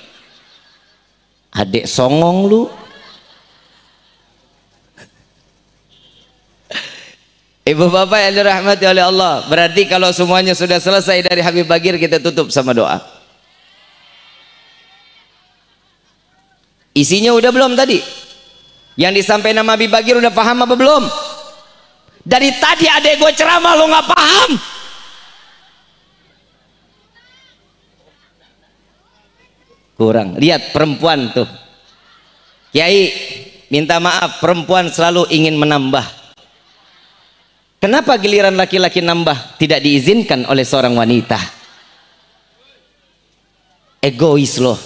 Adek songong lu. Ibu bapak yang dirahmati oleh Allah, berarti kalau semuanya sudah selesai dari Habib Bagir, kita tutup sama doa. Isinya udah belum tadi? Yang disampaikan nama Habib Bagir udah paham apa belum? Dari tadi adek gue ceramah lo nggak paham. Kurang. Lihat perempuan tuh, Kiai minta maaf, perempuan selalu ingin menambah. Kenapa giliran laki-laki nambah tidak diizinkan oleh seorang wanita? Egois loh.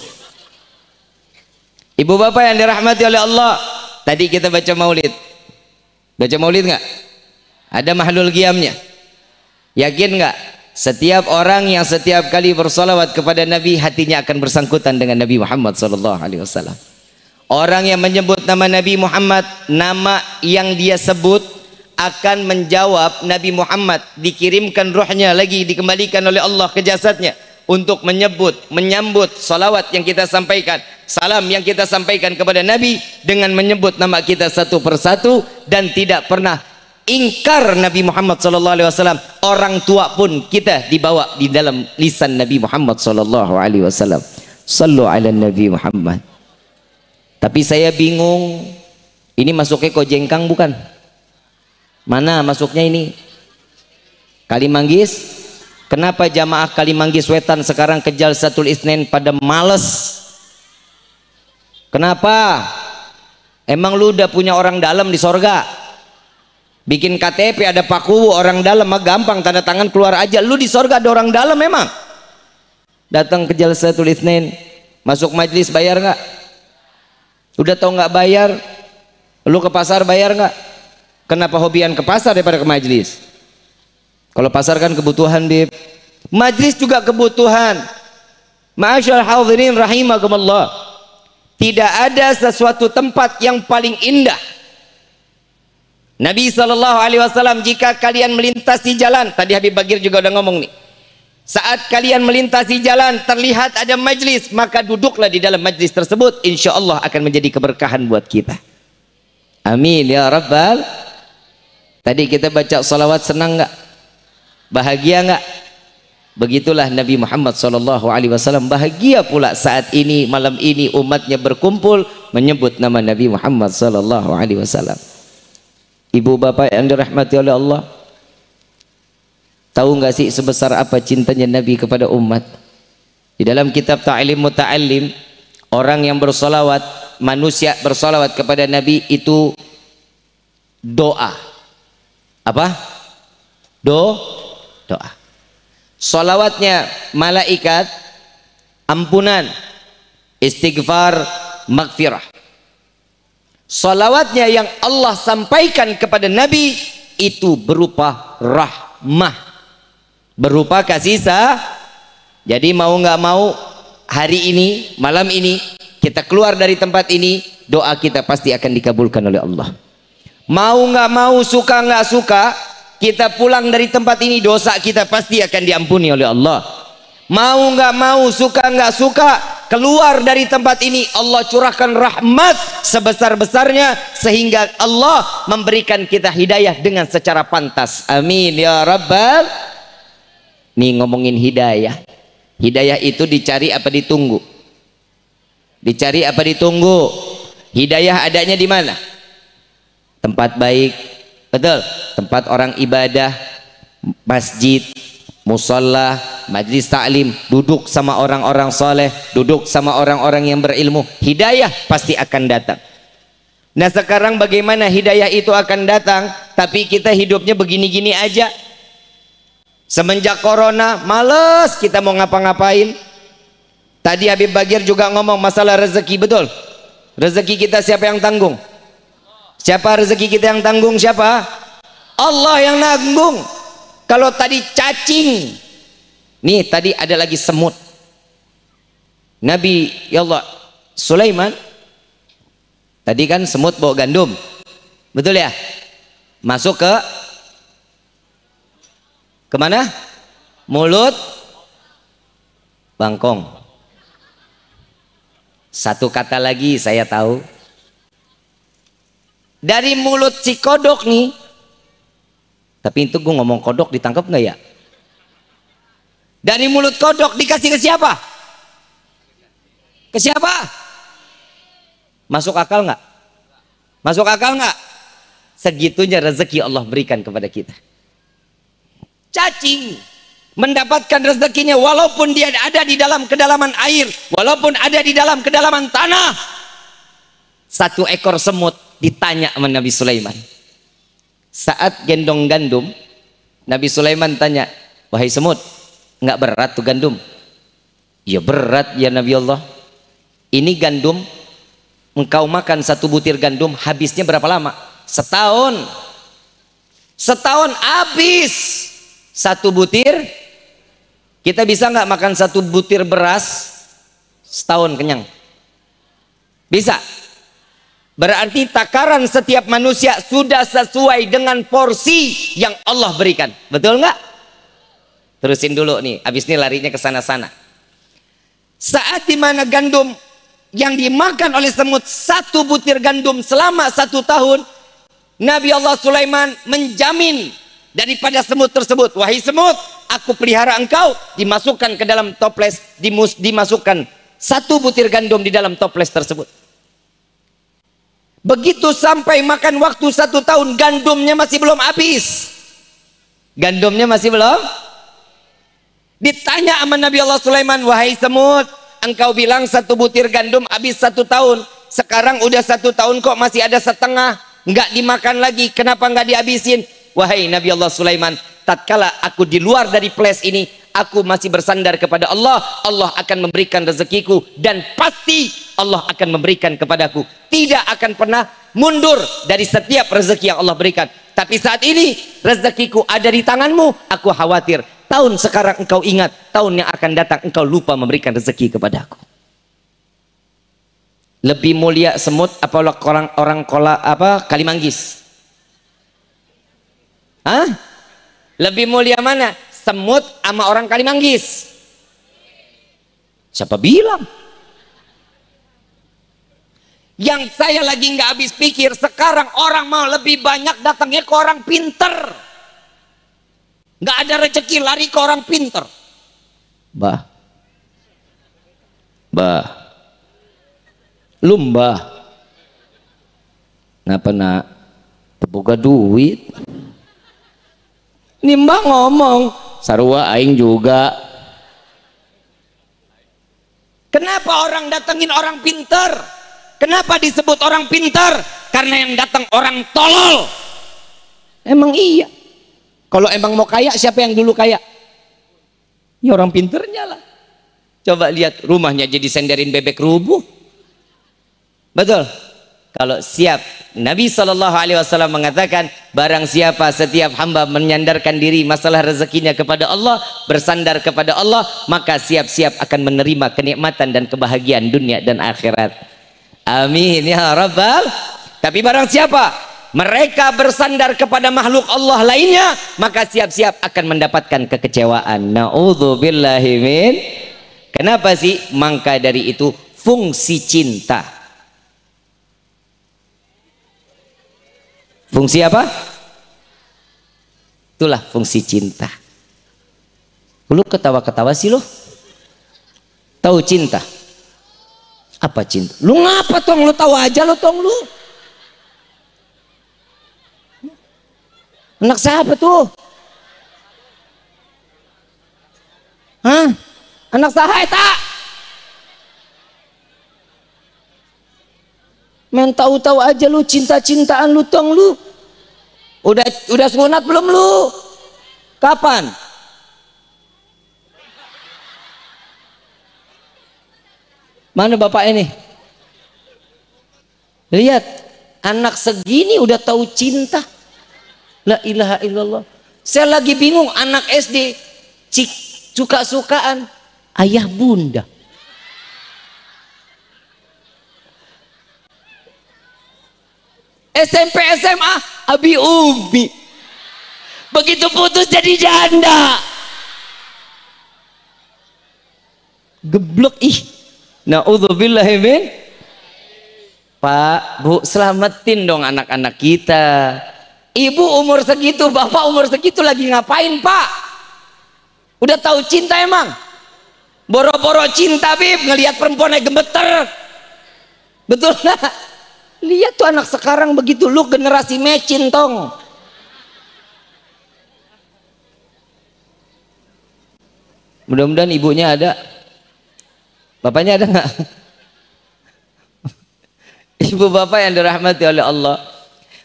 Ibu bapak yang dirahmati oleh Allah, tadi kita baca maulid. Baca maulid nggak? Ada mahlul qiyamnya. Yakin nggak? Setiap orang yang setiap kali bersolawat kepada Nabi, hatinya akan bersangkutan dengan Nabi Muhammad SAW. Orang yang menyebut nama Nabi Muhammad, nama yang dia sebut akan menjawab Nabi Muhammad, dikirimkan ruhnya lagi, dikembalikan oleh Allah ke jasadnya untuk menyambut solawat yang kita sampaikan, salam yang kita sampaikan kepada Nabi dengan menyebut nama kita satu persatu, dan tidak pernah ingkar Nabi Muhammad SAW. Orang tua pun kita dibawa di dalam lisan Nabi Muhammad SAW. Sallu ala Nabi Muhammad. Tapi saya bingung, ini masuknya kok jengkang bukan? Mana masuknya ini? Kalimanggis. Kenapa jamaah Kalimanggis Wetan sekarang ke Jalsatul Isnin pada males? Kenapa? Emang lu udah punya orang dalam di sorga? Bikin KTP ada paku orang dalam mah gampang, tanda tangan keluar aja. Lu di sorga ada orang dalam memang. Datang ke Jalsatul Isnin, masuk majlis bayar nggak? Udah tau nggak bayar? Lu ke pasar bayar nggak? Kenapa hobian ke pasar daripada ke majlis? Kalau pasar kan kebutuhan, Bib. Majlis juga kebutuhan. Ma'asyiral hadirin rahimakumullah. Tidak ada sesuatu tempat yang paling indah. Nabi SAW, jika kalian melintasi jalan, tadi Habib Bagir juga udah ngomong nih, saat kalian melintasi jalan terlihat ada majlis, maka duduklah di dalam majlis tersebut, insya Allah akan menjadi keberkahan buat kita. Amin ya rabbal. Tadi kita baca salawat, senang nggak? Bahagia nggak? Begitulah Nabi Muhammad SAW bahagia pula saat ini, malam ini umatnya berkumpul menyebut nama Nabi Muhammad SAW. Ibu bapak yang dirahmati oleh Allah, tahu nggak sih sebesar apa cintanya Nabi kepada umat? Di dalam kitab Ta'lim Muta'allim, orang yang bersolawat, manusia bersolawat kepada Nabi itu doa. Apa? Doa. Solawatnya malaikat ampunan, istighfar, maghfirah. Salawatnya yang Allah sampaikan kepada Nabi itu berupa rahmah, berupa kasih sayang. Jadi mau nggak mau, hari ini, malam ini, kita keluar dari tempat ini, doa kita pasti akan dikabulkan oleh Allah. Mau nggak mau, suka nggak suka, kita pulang dari tempat ini, dosa kita pasti akan diampuni oleh Allah. Mau nggak mau, suka nggak suka, keluar dari tempat ini Allah curahkan rahmat sebesar-besarnya sehingga Allah memberikan kita hidayah dengan secara pantas. Amin ya rabbal. Nih ngomongin hidayah. Hidayah itu dicari apa ditunggu? Dicari apa ditunggu? Hidayah adanya di mana? Tempat baik, betul. Tempat orang ibadah, masjid, musalla, majlis ta'lim, duduk sama orang-orang soleh, duduk sama orang-orang yang berilmu. Hidayah pasti akan datang. Nah sekarang bagaimana hidayah itu akan datang, tapi kita hidupnya begini-gini aja. Semenjak corona, males kita mau ngapa-ngapain. Tadi Habib Bagir juga ngomong masalah rezeki, betul. Rezeki kita siapa yang tanggung? Siapa rezeki kita yang tanggung? Siapa? Allah yang nanggung. Kalau tadi cacing, nih tadi ada lagi semut. Nabi ya Allah Sulaiman, tadi kan semut bawa gandum, betul ya? Masuk ke kemana? Mulut bangkong. Satu kata lagi saya tahu. Dari mulut si kodok nih. Tapi itu gue ngomong kodok ditangkap nggak ya? Dari mulut kodok dikasih ke siapa? Ke siapa? Masuk akal nggak? Masuk akal nggak? Segitunya rezeki Allah berikan kepada kita. Cacing mendapatkan rezekinya walaupun dia ada di dalam kedalaman air, walaupun ada di dalam kedalaman tanah. Satu ekor semut ditanya sama Nabi Sulaiman. Saat gendong gandum, Nabi Sulaiman tanya, wahai semut, nggak berat tuh gandum? Ya berat ya Nabi Allah. Ini gandum, engkau makan satu butir gandum habisnya berapa lama? Setahun. Setahun habis satu butir. Kita bisa nggak makan satu butir beras setahun kenyang? Bisa. Berarti takaran setiap manusia sudah sesuai dengan porsi yang Allah berikan. Betul nggak? Terusin dulu nih, habis ini larinya ke sana-sana. Saat dimana gandum yang dimakan oleh semut, satu butir gandum selama 1 tahun, Nabi Allah Sulaiman menjamin daripada semut tersebut, wahai semut, aku pelihara engkau, dimasukkan ke dalam toples, dimasukkan satu butir gandum di dalam toples tersebut. Begitu sampai makan waktu 1 tahun, gandumnya masih belum habis. Gandumnya masih belum. Ditanya sama Nabi Allah Sulaiman, wahai semut, engkau bilang satu butir gandum habis 1 tahun. Sekarang udah 1 tahun kok masih ada setengah, nggak dimakan lagi. Kenapa nggak dihabisin? Wahai Nabi Allah Sulaiman, tatkala aku di luar dari place ini, aku masih bersandar kepada Allah. Allah akan memberikan rezekiku dan pasti Allah akan memberikan kepadaku. Tidak akan pernah mundur dari setiap rezeki yang Allah berikan. Tapi saat ini rezekiku ada di tanganmu. Aku khawatir tahun sekarang engkau ingat, tahun yang akan datang engkau lupa memberikan rezeki kepadaku. Lebih mulia semut apa orang Kalimanggis? Hah? Lebih mulia mana? Semut sama orang Kalimanggis? Siapa bilang? Yang saya lagi nggak habis pikir, sekarang orang mau lebih banyak datangnya ke orang pinter. Nggak ada rezeki lari ke orang pinter. Bah, Mbah, ngapa nak terbuka duit? Ini Mbah ngomong, sarua aing juga. Kenapa orang datengin orang pinter? Kenapa disebut orang pintar? Karena yang datang orang tolol. Emang iya. Kalau emang mau kaya, siapa yang dulu kaya? Ya orang pinternya lah. Coba lihat rumahnya jadi senderin bebek rubuh. Betul. Kalau siap, Nabi SAW mengatakan, barang siapa setiap hamba menyandarkan diri masalah rezekinya kepada Allah, bersandar kepada Allah, maka siap-siap akan menerima kenikmatan dan kebahagiaan dunia dan akhirat. Amin ya rabbal. Tapi barang siapa mereka bersandar kepada makhluk Allah lainnya, maka siap-siap akan mendapatkan kekecewaan. Na'udzubillahi min. Kenapa sih? Maka dari itu fungsi cinta. Fungsi apa? Itulah fungsi cinta. Lu ketawa-ketawa sih lo? Tahu cinta? Apa cinta? Lu ngapa tong? Lu tahu aja lo tong lu. Anak siapa tuh? Hah? Anak saha eta? Men tahu-tahu aja lu cinta-cintaan lu tong lu. Udah sunat belum lu? Kapan? Mana bapak ini? Lihat, anak segini udah tahu cinta. La ilaha illallah. Saya lagi bingung, anak SD suka-sukaan ayah bunda. SMP SMA abi umi. Begitu putus jadi janda. Geblok ih. Na'udzubillahi min. Pak, Bu, selamatin dong anak-anak kita. Ibu umur segitu, bapak umur segitu lagi ngapain, Pak? Udah tahu cinta emang? Boro-boro cinta, Bib, ngelihat perempuannya gemeter. Betul nggak? Lihat tuh anak sekarang begitu, lu generasi mecin tong. Mudah-mudahan ibunya ada. Bapaknya ada nggak? Ibu bapak yang dirahmati oleh Allah.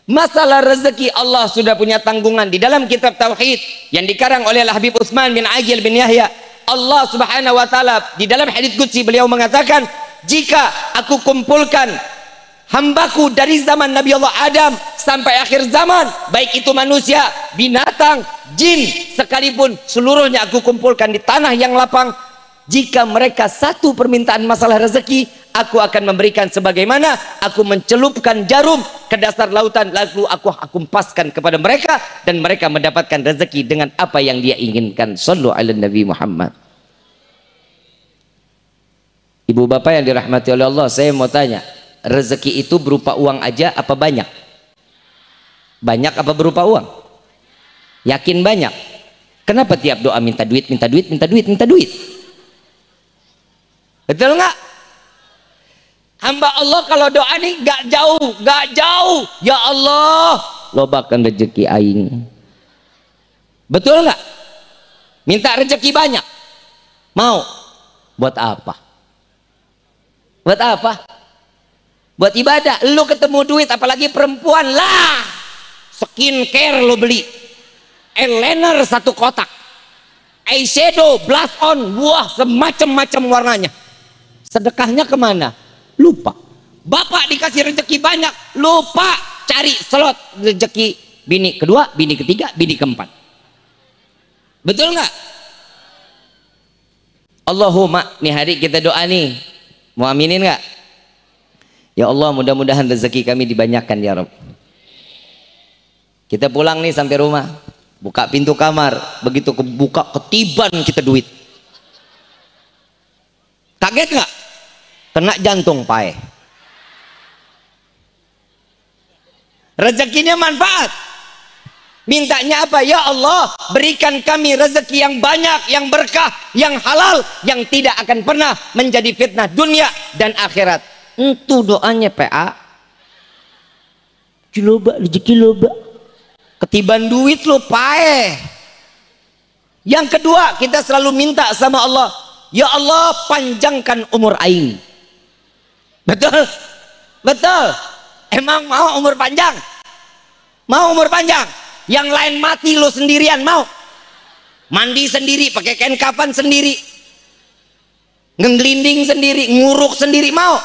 Masalah rezeki Allah sudah punya tanggungan di dalam kitab Tauhid yang dikarang oleh Habib Utsman bin Aqil bin Yahya. Allah Subhanahu wa taala di dalam hadits qudsi beliau mengatakan, jika aku kumpulkan hambaku dari zaman Nabi Allah Adam sampai akhir zaman, baik itu manusia, binatang, jin sekalipun, seluruhnya aku kumpulkan di tanah yang lapang, jika mereka satu permintaan masalah rezeki, aku akan memberikan sebagaimana aku mencelupkan jarum ke dasar lautan, lalu aku hempaskan kepada mereka, dan mereka mendapatkan rezeki dengan apa yang dia inginkan. Shallu ala Nabi Muhammad. Ibu bapak yang dirahmati oleh Allah, saya mau tanya, rezeki itu berupa uang aja apa banyak? Banyak apa berupa uang? Yakin banyak? Kenapa tiap doa minta duit, minta duit, minta duit, minta duit? Betul nggak? Hamba Allah kalau doa nih gak jauh, ya Allah lobakan rezeki aing. Betul nggak? Minta rezeki banyak, mau buat apa? Buat apa? Buat ibadah. Lu ketemu duit, apalagi perempuan lah, skincare lo beli, eyeliner 1 kotak, eyeshadow, blush on, buah semacam-macam warnanya. Sedekahnya kemana? Lupa. Bapak dikasih rezeki banyak, lupa cari slot rezeki bini kedua, bini ketiga, bini keempat. Betul nggak? Allahumma, nih hari kita doa nih, mau aminin nggak? Ya Allah, mudah-mudahan rezeki kami dibanyakan ya Rabb. Kita pulang nih sampai rumah, buka pintu kamar, begitu kebuka ketiban kita duit. Kaget nggak? Kena jantung pae. Rezekinya manfaat. Mintanya apa? Ya Allah, berikan kami rezeki yang banyak, yang berkah, yang halal, yang tidak akan pernah menjadi fitnah dunia dan akhirat. Itu doanya PA. Kiloba, rezeki loba. Ketiban duit lo pae. Yang kedua, kita selalu minta sama Allah, ya Allah, panjangkan umur aing. Betul? Betul? Emang mau umur panjang? Mau umur panjang? Yang lain mati, lo sendirian mau? Mandi sendiri, pakai kain kafan sendiri, ngelinding sendiri, nguruk sendiri, mau?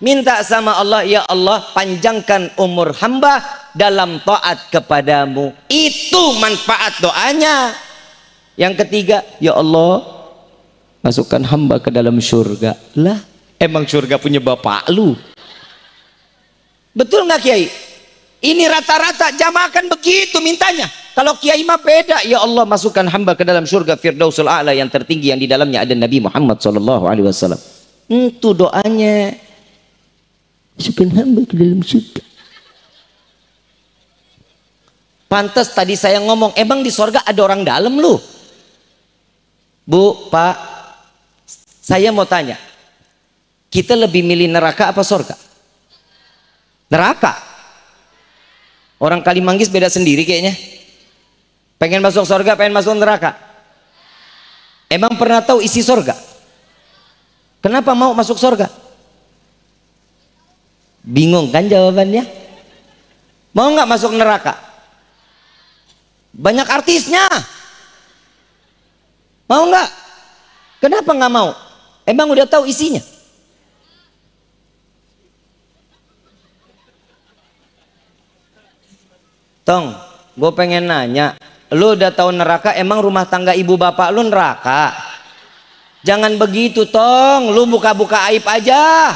Minta sama Allah, ya Allah, panjangkan umur hamba dalam taat kepadamu. Itu manfaat doanya. Yang ketiga, ya Allah, masukkan hamba ke dalam surga. Lah, emang surga punya bapak lu? Betul nggak Kiai? Ini rata-rata jamaah kan begitu mintanya. Kalau kiai mah beda. Ya Allah, masukkan hamba ke dalam surga Firdausul A'la yang tertinggi, yang di dalamnya ada Nabi Muhammad SAW. Itu doanya. Masukkan hamba ke dalam surga. Pantas tadi saya ngomong, emang di surga ada orang dalam lu? Bu, Pak, saya mau tanya, kita lebih milih neraka apa surga? Neraka. Orang Kalimanggis beda sendiri kayaknya. Pengen masuk surga, pengen masuk neraka. Emang pernah tahu isi surga? Kenapa mau masuk surga? Bingung kan jawabannya? Mau nggak masuk neraka? Banyak artisnya. Mau nggak? Kenapa nggak mau? Emang udah tahu isinya? Tong, gue pengen nanya, lu udah tahu neraka, emang rumah tangga ibu bapak lu neraka? Jangan begitu, Tong, lu buka-buka aib aja.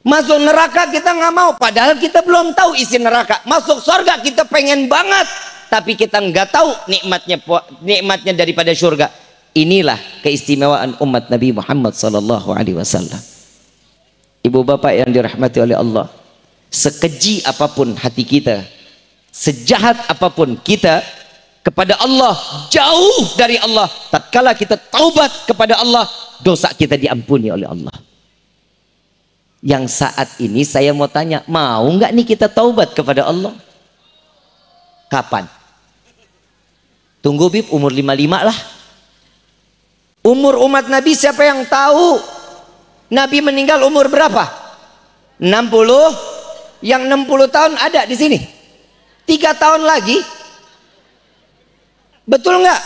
Masuk neraka kita nggak mau, padahal kita belum tahu isi neraka. Masuk surga kita pengen banget, tapi kita nggak tahu nikmatnya daripada surga. Inilah keistimewaan umat Nabi Muhammad SAW. Ibu bapak yang dirahmati oleh Allah, sekeji apapun hati kita, sejahat apapun kita kepada Allah, jauh dari Allah, tatkala kita taubat kepada Allah, dosa kita diampuni oleh Allah. Yang saat ini saya mau tanya, mau nggak nih kita taubat kepada Allah? Kapan? Tunggu Bib, umur 55 lah. Umur umat Nabi siapa yang tahu? Nabi meninggal umur berapa? 60. Yang 60 tahun ada di sini. 3 tahun lagi. Betul nggak?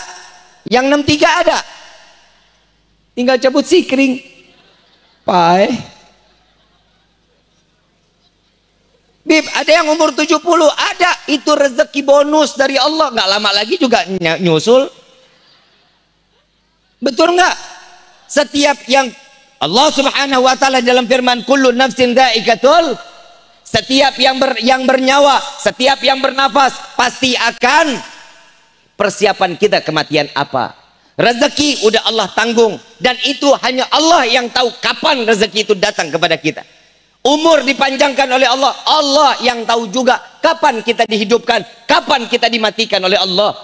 Yang 63 ada. Tinggal cabut sikring. Pai. Bib, ada yang umur 70, ada. Itu rezeki bonus dari Allah. Nggak lama lagi juga nyusul. Betul nggak? Setiap yang Allah Subhanahu wa ta'ala dalam firman kullu nafsin dha'iqatul, setiap yang bernyawa, setiap yang bernafas pasti akan persiapan kita kematian apa. Rezeki udah Allah tanggung, dan itu hanya Allah yang tahu kapan rezeki itu datang kepada kita. Umur dipanjangkan oleh Allah, Allah yang tahu juga kapan kita dihidupkan, kapan kita dimatikan oleh Allah.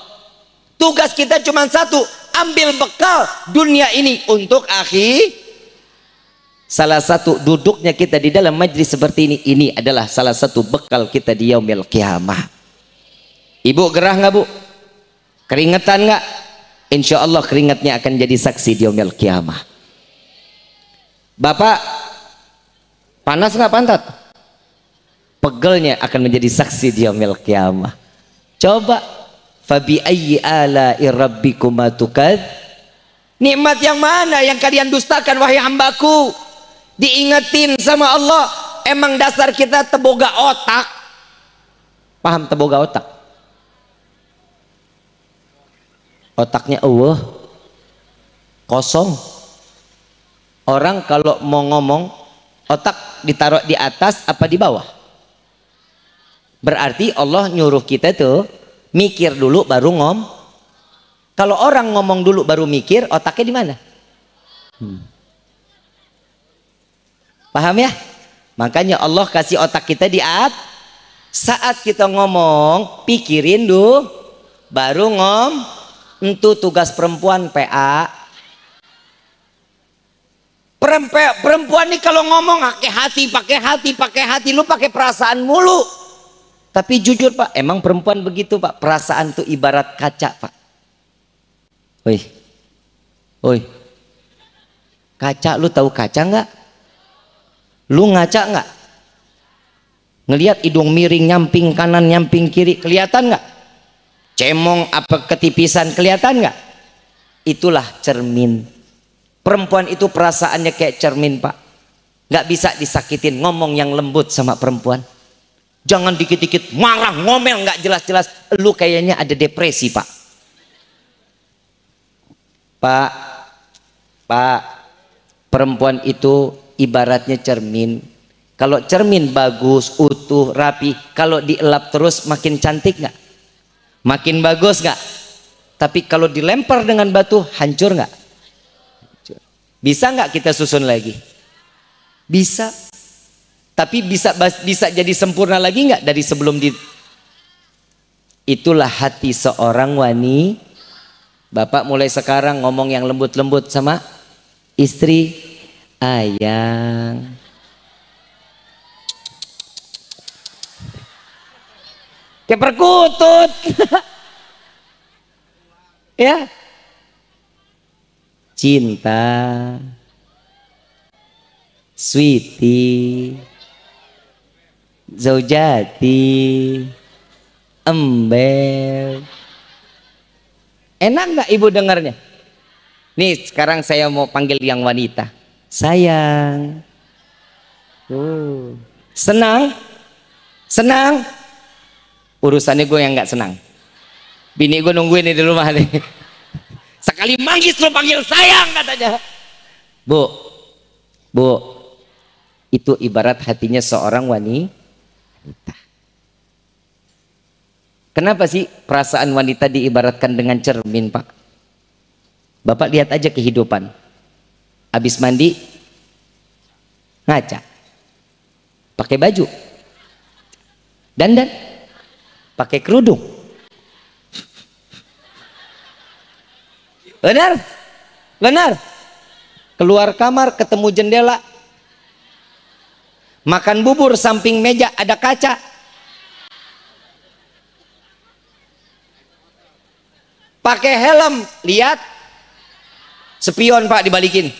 Tugas kita cuma satu, ambil bekal dunia ini untuk akhir. Salah satu duduknya kita di dalam majlis seperti ini adalah salah satu bekal kita di yaumil qiyamah. Ibu gerah nggak bu? Keringetan nggak? Insya Allah keringatnya akan jadi saksi di yaumil qiyamah. Bapak, panas nggak pantat? Pegelnya akan menjadi saksi di yaumil qiyamah. Coba, fabi ayyi ala'i rabbikuma tukad? Nikmat yang mana yang kalian dustakan wahai hambaku? Diingetin sama Allah. Emang dasar kita teboga otak. Paham teboga otak? Otaknya kosong. Orang kalau mau ngomong, otak ditaruh di atas apa di bawah? Berarti Allah nyuruh kita tuh mikir dulu baru Kalau orang ngomong dulu baru mikir, otaknya di mana? Paham ya? Makanya Allah kasih otak kita di atas. Saat kita ngomong, pikirin dulu baru Itu tugas perempuan PA. Perempuan nih kalau ngomong pakai hati, lu pakai perasaan mulu. Tapi jujur Pak, emang perempuan begitu Pak. Perasaan tuh ibarat kaca Pak. Oi, kaca, lu tahu kaca nggak? Lu ngaca nggak? Ngelihat hidung miring, nyamping kanan, nyamping kiri, kelihatan nggak? Cemong apa ketipisan, kelihatan nggak? Itulah cermin. Perempuan itu perasaannya kayak cermin Pak. Nggak bisa disakitin, ngomong yang lembut sama perempuan. Jangan dikit-dikit marah, ngomel nggak jelas-jelas. Lu kayaknya ada depresi Pak. Pak, perempuan itu ibaratnya cermin. Kalau cermin bagus, utuh, rapi, kalau dielap terus makin cantik nggak? Makin bagus nggak? Tapi kalau dilempar dengan batu, hancur nggak? Bisa nggak kita susun lagi? Bisa. Tapi bisa jadi sempurna lagi nggak dari sebelum di? Itulah hati seorang wanita. Bapak mulai sekarang ngomong yang lembut-lembut sama istri, ayang. Kayak perkutut. Ya. Cinta. Sweetie. Zaujati. Embel. Enak nggak ibu dengarnya? Nih sekarang saya mau panggil yang wanita. Sayang. Senang? Senang? Urusannya gue yang nggak senang. Bini gue nungguin di rumah nih. Sekali manggis lo panggil sayang katanya. Bu, itu ibarat hatinya seorang wanita. Kenapa sih perasaan wanita diibaratkan dengan cermin, Pak? Bapak lihat aja kehidupan. Habis mandi, ngaca. Pakai baju. Dandan. Pakai kerudung. Benar? Benar? Keluar kamar ketemu jendela. Makan bubur samping meja ada kaca. Pakai helm, lihat spion Pak dibalikin.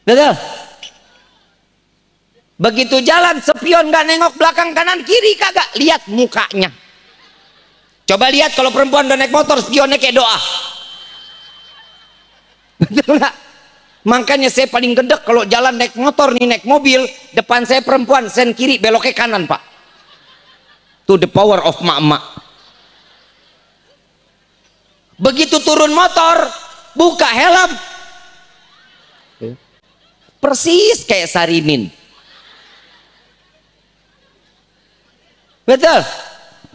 Betul? Begitu jalan spion gak nengok belakang kanan kiri kagak, lihat mukanya. Coba lihat kalau perempuan udah naik motor spionnya kayak doa. Betul gak? Makanya saya paling gedek kalau jalan naik motor nih, naik mobil, depan saya perempuan, sen kiri beloknya kanan Pak. To the power of mak-mak. Begitu turun motor, buka helm, persis kayak Sarimin. Betul?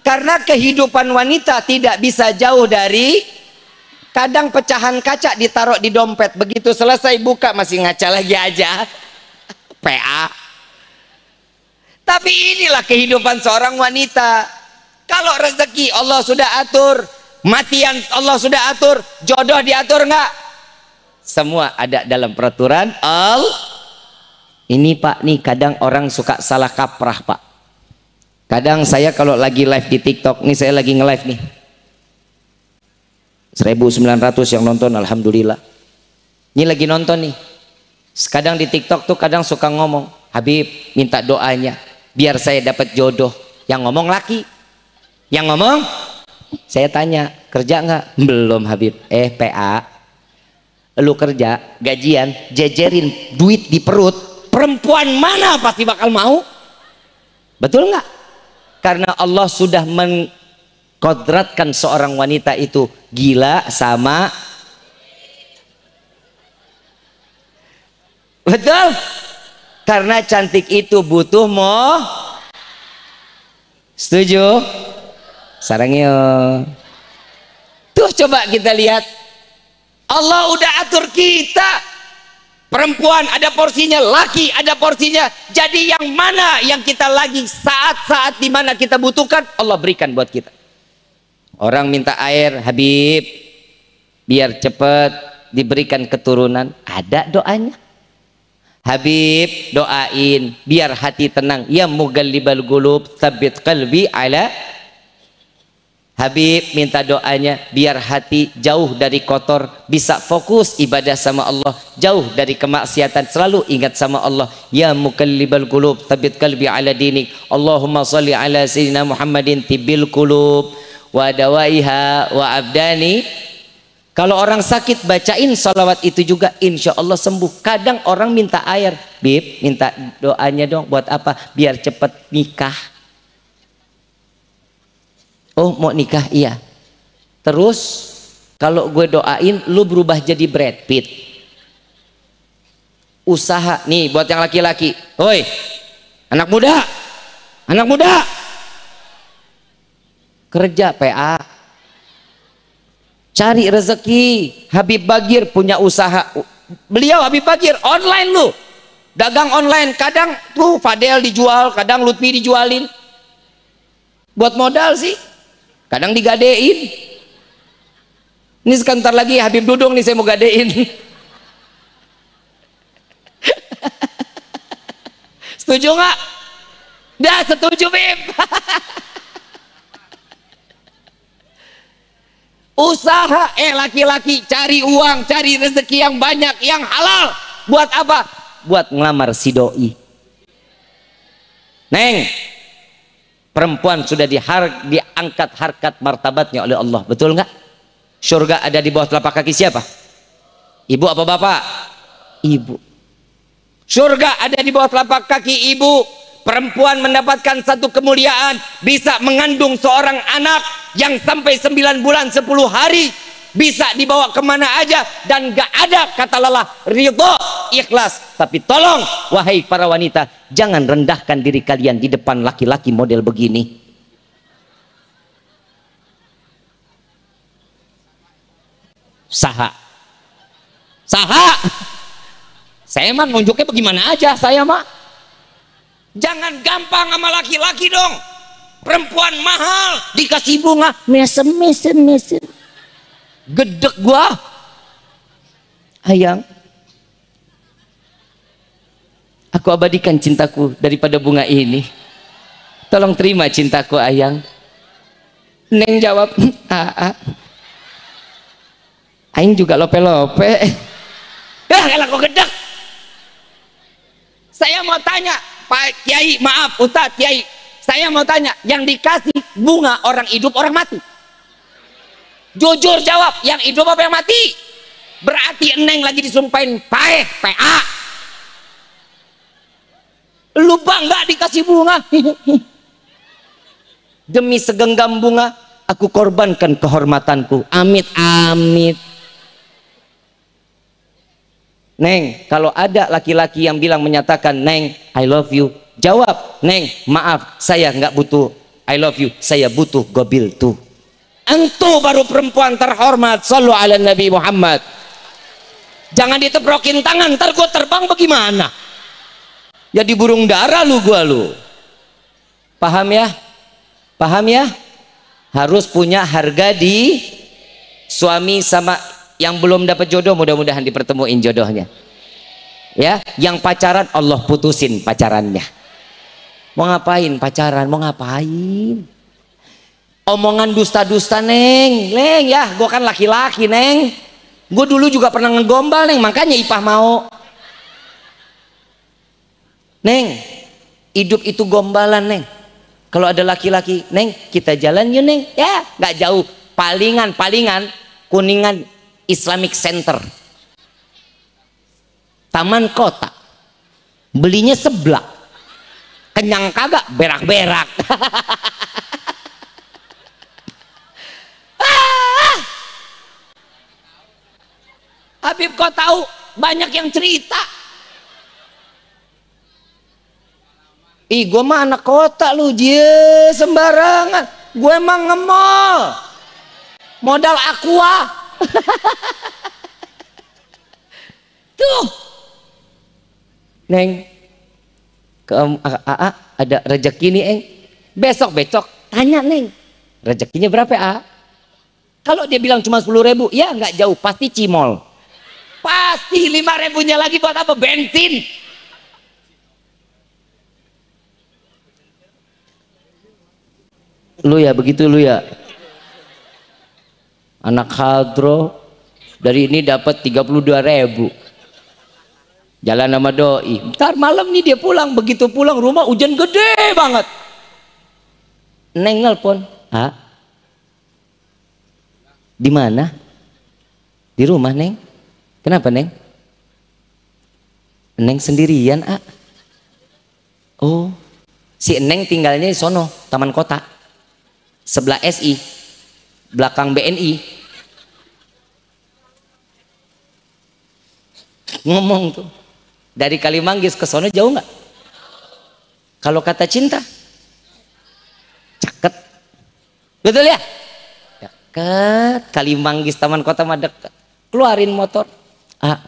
Karena kehidupan wanita tidak bisa jauh dari kadang pecahan kaca ditaruh di dompet, begitu selesai buka masih ngaca lagi aja. PA. Tapi inilah kehidupan seorang wanita. Kalau rezeki Allah sudah atur, matian Allah sudah atur, jodoh diatur nggak? Semua ada dalam peraturan Allah. Ini Pak nih kadang orang suka salah kaprah Pak. Kadang saya kalau lagi live di TikTok, nih saya lagi nge-live nih. 1.900 yang nonton, alhamdulillah. Ini lagi nonton nih. Kadang di TikTok tuh kadang suka ngomong, Habib minta doanya biar saya dapat jodoh. Yang ngomong laki. Yang ngomong, saya tanya, kerja nggak? Belum Habib. PA. Lu kerja, gajian, jejerin duit di perut. Perempuan mana pasti bakal mau? Betul nggak? Karena Allah sudah mengkodratkan seorang wanita itu gila sama. Betul? Karena cantik itu butuh setuju? Sarangnya. Tuh coba kita lihat. Allah udah atur kita. Perempuan ada porsinya, laki ada porsinya. Jadi yang mana yang kita lagi saat-saat dimana kita butuhkan, Allah berikan buat kita. Orang minta air, Habib, biar cepat diberikan keturunan. Ada doanya. Habib, doain biar hati tenang. Ya mughallibal qulub, tsabbit qalbi ala. Habib minta doanya biar hati jauh dari kotor, bisa fokus ibadah sama Allah, jauh dari kemaksiatan, selalu ingat sama Allah. Ya muqallibal qulub tsabbit qalbi ala dinik. Allahumma shalli ala sayyidina Muhammadin tibbil qulub wa dawaiha wa abdani. Kalau orang sakit bacain salawat itu juga insya Allah sembuh. Kadang orang minta air, Bib minta doanya dong, buat apa? Biar cepat nikah. Oh mau nikah? Iya. Terus kalau gue doain lu berubah jadi Brad Pitt. Usaha nih buat yang laki-laki. Woi, anak muda, anak muda, kerja PA, cari rezeki. Habib Bagir punya usaha. Beliau Habib Bagir online lu, dagang online. Kadang tuh Fadel dijual, kadang Lutfi dijualin. Buat modal sih, kadang digadein. Ini sebentar lagi Habib Dudung nih saya mau gadein. Setuju nggak? Dah setuju, Bib. Usaha, laki-laki cari uang, cari rezeki yang banyak, yang halal. Buat apa? Buat ngelamar si doi. Neng, perempuan sudah diangkat harkat martabatnya oleh Allah, betul nggak? Surga ada di bawah telapak kaki siapa? Ibu apa bapak? Ibu. Surga ada di bawah telapak kaki ibu. Perempuan mendapatkan satu kemuliaan, bisa mengandung seorang anak yang sampai 9 bulan 10 hari, bisa dibawa kemana aja dan gak ada kata lelah, ridho, ikhlas. Tapi tolong wahai para wanita, jangan rendahkan diri kalian di depan laki-laki model begini. Saha saya mah nunjuknya bagaimana aja, saya mah jangan gampang sama laki-laki dong. Perempuan mahal dikasih bunga mesem gedek gua. Ayang, aku abadikan cintaku daripada bunga ini, tolong terima cintaku ayang. Neng jawab, aing juga lope-lope. Kalau kok gedek. Saya mau tanya Pak Kiai, maaf Ustadz Kiai, saya mau tanya, yang dikasih bunga orang hidup orang mati? Jujur jawab, yang hidup apa yang mati? Berarti Neng lagi disumpahin PA. Lu bangga dikasih bunga? Demi segenggam bunga aku korbankan kehormatanku. Amit amit. Neng, kalau ada laki-laki yang bilang menyatakan, Neng, I love you, jawab, Neng, maaf, saya nggak butuh I love you, saya butuh gobil tuh. Entu baru perempuan terhormat. Sallu ala Nabi Muhammad. Jangan diteprokin tangan, ntar gua terbang bagaimana? Ya di burung dara lu gua lu. Paham ya? Paham ya? Harus punya harga di suami sama. Yang belum dapat jodoh mudah-mudahan dipertemuin jodohnya. Ya, yang pacaran Allah putusin pacarannya. Mau ngapain pacaran? Mau ngapain? Omongan dusta-dusta Neng. Neng ya, gue kan laki-laki Neng. Gue dulu juga pernah ngegombal Neng, makanya Ipah mau. Neng, hidup itu gombalan Neng. Kalau ada laki-laki, Neng kita jalan yuk Neng. Ya, nggak jauh. Palingan Kuningan Islamic Center, Taman Kota, belinya seblak, kenyang kagak, berak-berak. Habib kau tahu banyak yang cerita. Ih, gue mah anak kota lu, je sembarangan. Gue emang ngemol, modal aqua. Tuh Neng, ke AA ada rezeki nih Eng, besok tanya Neng rezekinya berapa A? Kalau dia bilang cuma 10.000, ya nggak jauh, pasti cimol, pasti 5.000-nya lagi buat apa? Bensin. Lu ya begitu lu ya, anak hadro dari ini dapat 32.000, jalan sama doi. Ntar malam nih dia pulang, begitu pulang rumah hujan gede banget. Neng nelpon, di mana? Di rumah Neng. Kenapa Neng? Neng sendirian Oh, si Neng tinggalnya di sono, Taman Kota, sebelah SI, belakang BNI. Ngomong tuh, Dari Kalimanggis ke sono jauh nggak? Kalau kata cinta, caket. Betul ya? Dekat. Kalimanggis Taman Kota mah dekat. Keluarin motor. Ah.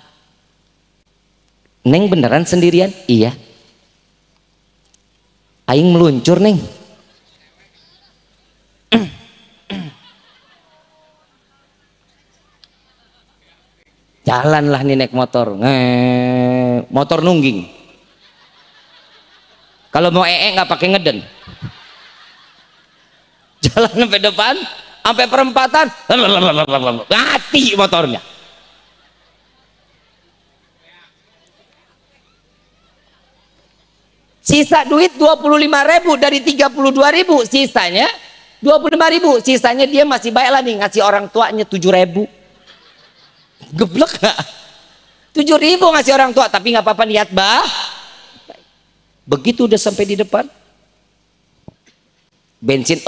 Neng beneran sendirian? Iya. Aing meluncur, Neng. Jalanlah nih naik motor, motor nungging. Kalau mau nggak pakai ngeden. Jalan sampai depan, sampai perempatan, mati motornya. Sisa duit 25.000 dari 32.000, sisanya 25.000, sisanya dia masih baik lah nih ngasih orang tuanya 7.000. Geblek gak? 7.000 ngasih orang tua, tapi nggak apa-apa niat begitu udah sampai di depan bensin,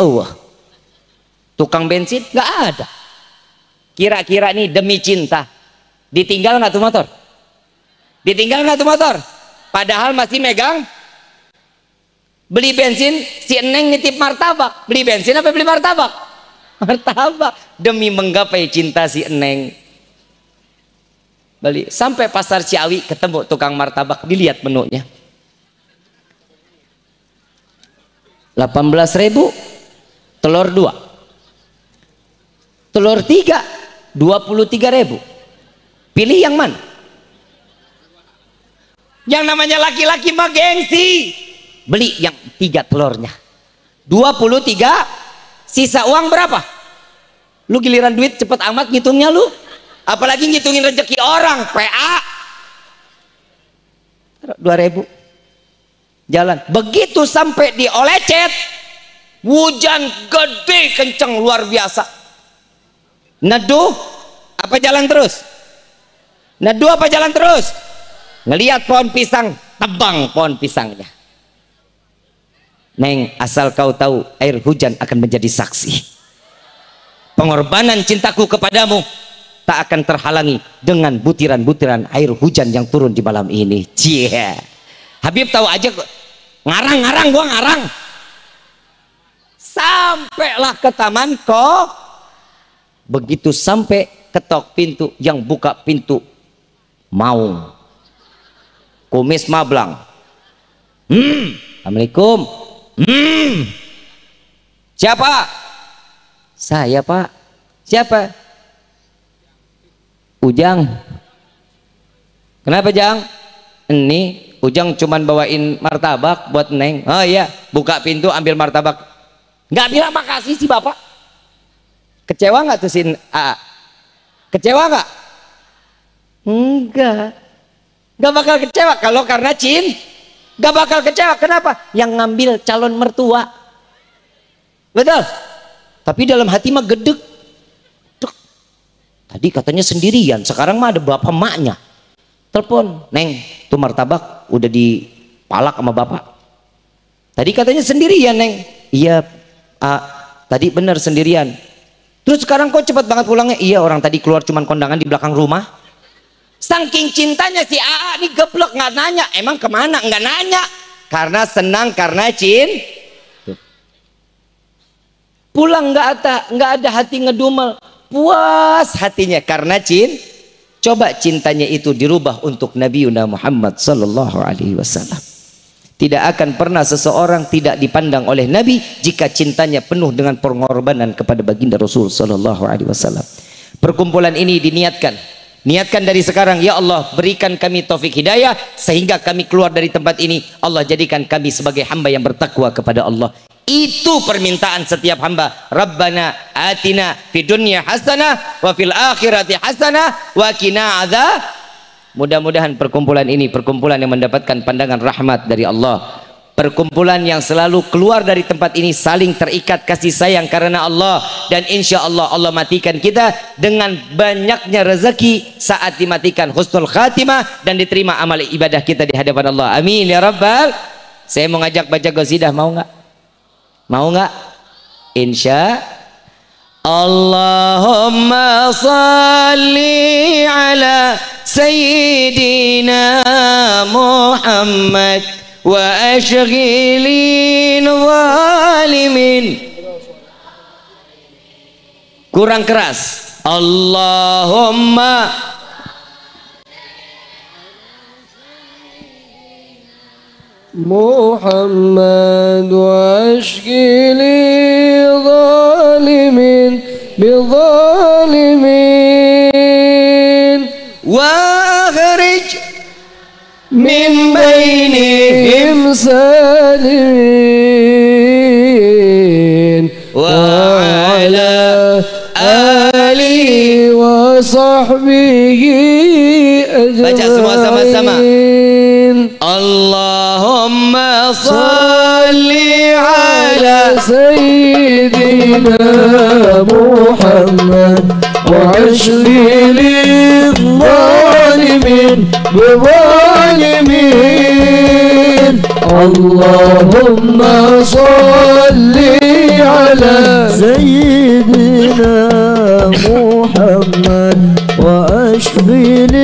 tukang bensin nggak ada. Kira-kira nih demi cinta ditinggal nggak tuh motor? Ditinggal nggak tuh motor? Padahal masih megang. Beli bensin, si Neng nitip martabak. Beli bensin apa beli martabak? Martabak, demi menggapai cinta si Neng. Beli sampai pasar Ciawi, ketemu tukang martabak, dilihat menunya. 18.000, telur 2, telur 3, 23.000. Pilih yang mana? Yang namanya laki-laki mah gengsi. Beli yang 3 telurnya, 23. Sisa uang berapa? Lu giliran duit cepet amat ngitungnya lu, apalagi ngitungin rezeki orang. PA 2.000. Jalan begitu sampai di Olecet, hujan gede kenceng luar biasa. Neduh apa jalan terus? Neduh apa jalan terus? Ngelihat pohon pisang, tebang pohon pisangnya. Neng, asal kau tahu, air hujan akan menjadi saksi. Pengorbanan cintaku kepadamu tak akan terhalangi dengan butiran-butiran air hujan yang turun di malam ini. Cie. Habib tahu aja, ngarang gua ngarang. Sampailah ke taman kok. Begitu sampai ketok pintu, yang buka pintu Maung. Kumis mablang. Assalamualaikum. Siapa? Saya, Pak. Siapa? Ujang. Kenapa, Jang? Ini Ujang cuman bawain martabak buat Neng. Oh iya, buka pintu ambil martabak. Nggak bilang makasih sih Bapak. Kecewa nggak tuh sin A? Kecewa nggak? Enggak. Nggak bakal kecewa kalau karena gak bakal kecewa. Kenapa? Yang ngambil calon mertua. Betul? Tapi dalam hati mah gedek. Tadi katanya sendirian, sekarang mah ada bapak maknya. Telepon, Neng, tuh martabak udah dipalak sama bapak. Tadi katanya sendirian, Neng. Iya, tadi bener sendirian. Terus sekarang kok cepet banget pulangnya? Iya, orang tadi keluar cuman kondangan di belakang rumah. Saking cintanya si AA nih geblek, nggak nanya emang kemana, nggak nanya karena senang, karena pulang nggak ada hati ngedumel, puas hatinya karena coba cintanya itu dirubah untuk Nabi Muhammad sallallahu alaihi wasallam. Tidak akan pernah seseorang tidak dipandang oleh Nabi jika cintanya penuh dengan pengorbanan kepada baginda Rasul sallallahu alaihi wasallam. Perkumpulan ini niatkan dari sekarang, ya Allah berikan kami taufik hidayah sehingga kami keluar dari tempat ini. Allah jadikan kami sebagai hamba yang bertakwa kepada Allah. Itu permintaan setiap hamba. Rabbana atina fid dunya hasanah wa fil akhirati hasanah wa qina adzab. Mudah-mudahan perkumpulan ini perkumpulan yang mendapatkan pandangan rahmat dari Allah. Perkumpulan yang selalu keluar dari tempat ini saling terikat kasih sayang karena Allah, dan insya Allah Allah matikan kita dengan banyaknya rezeki saat dimatikan husnul khatimah dan diterima amal ibadah kita di hadapan Allah. Amin ya rabbal. Saya mau ngajak baca qasidah, mau nggak? Mau nggak? Insya Allahumma salli ala سيدنا محمد وأشغل الظالمين. Kurang keras. Allahumma محمد واشغل الظالمين بالظالمين واخرج من بينهم سالمين وعلى آله وصحبه أجمعين. Baca semua sama-sama. Allahumma salli ala سيدنا محمد واشغل الظالمين بظالمين. اللهم صل على سيدنا محمد واشغل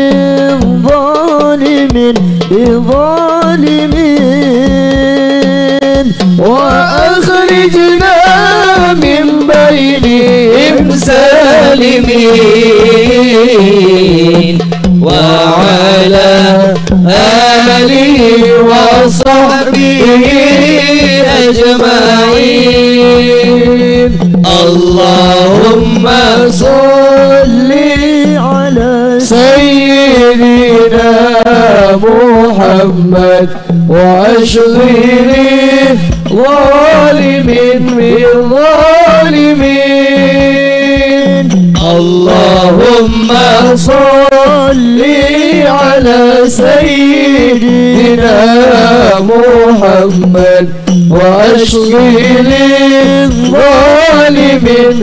الظالمين بظالمين وأخرجنا من بينهم سالمين وعلى آله وصحبه أجمعين. اللهم صل على سيدنا محمد واشغل الظالمين بالظالمين. اللهم صل على سيدنا محمد واشغل الظالمين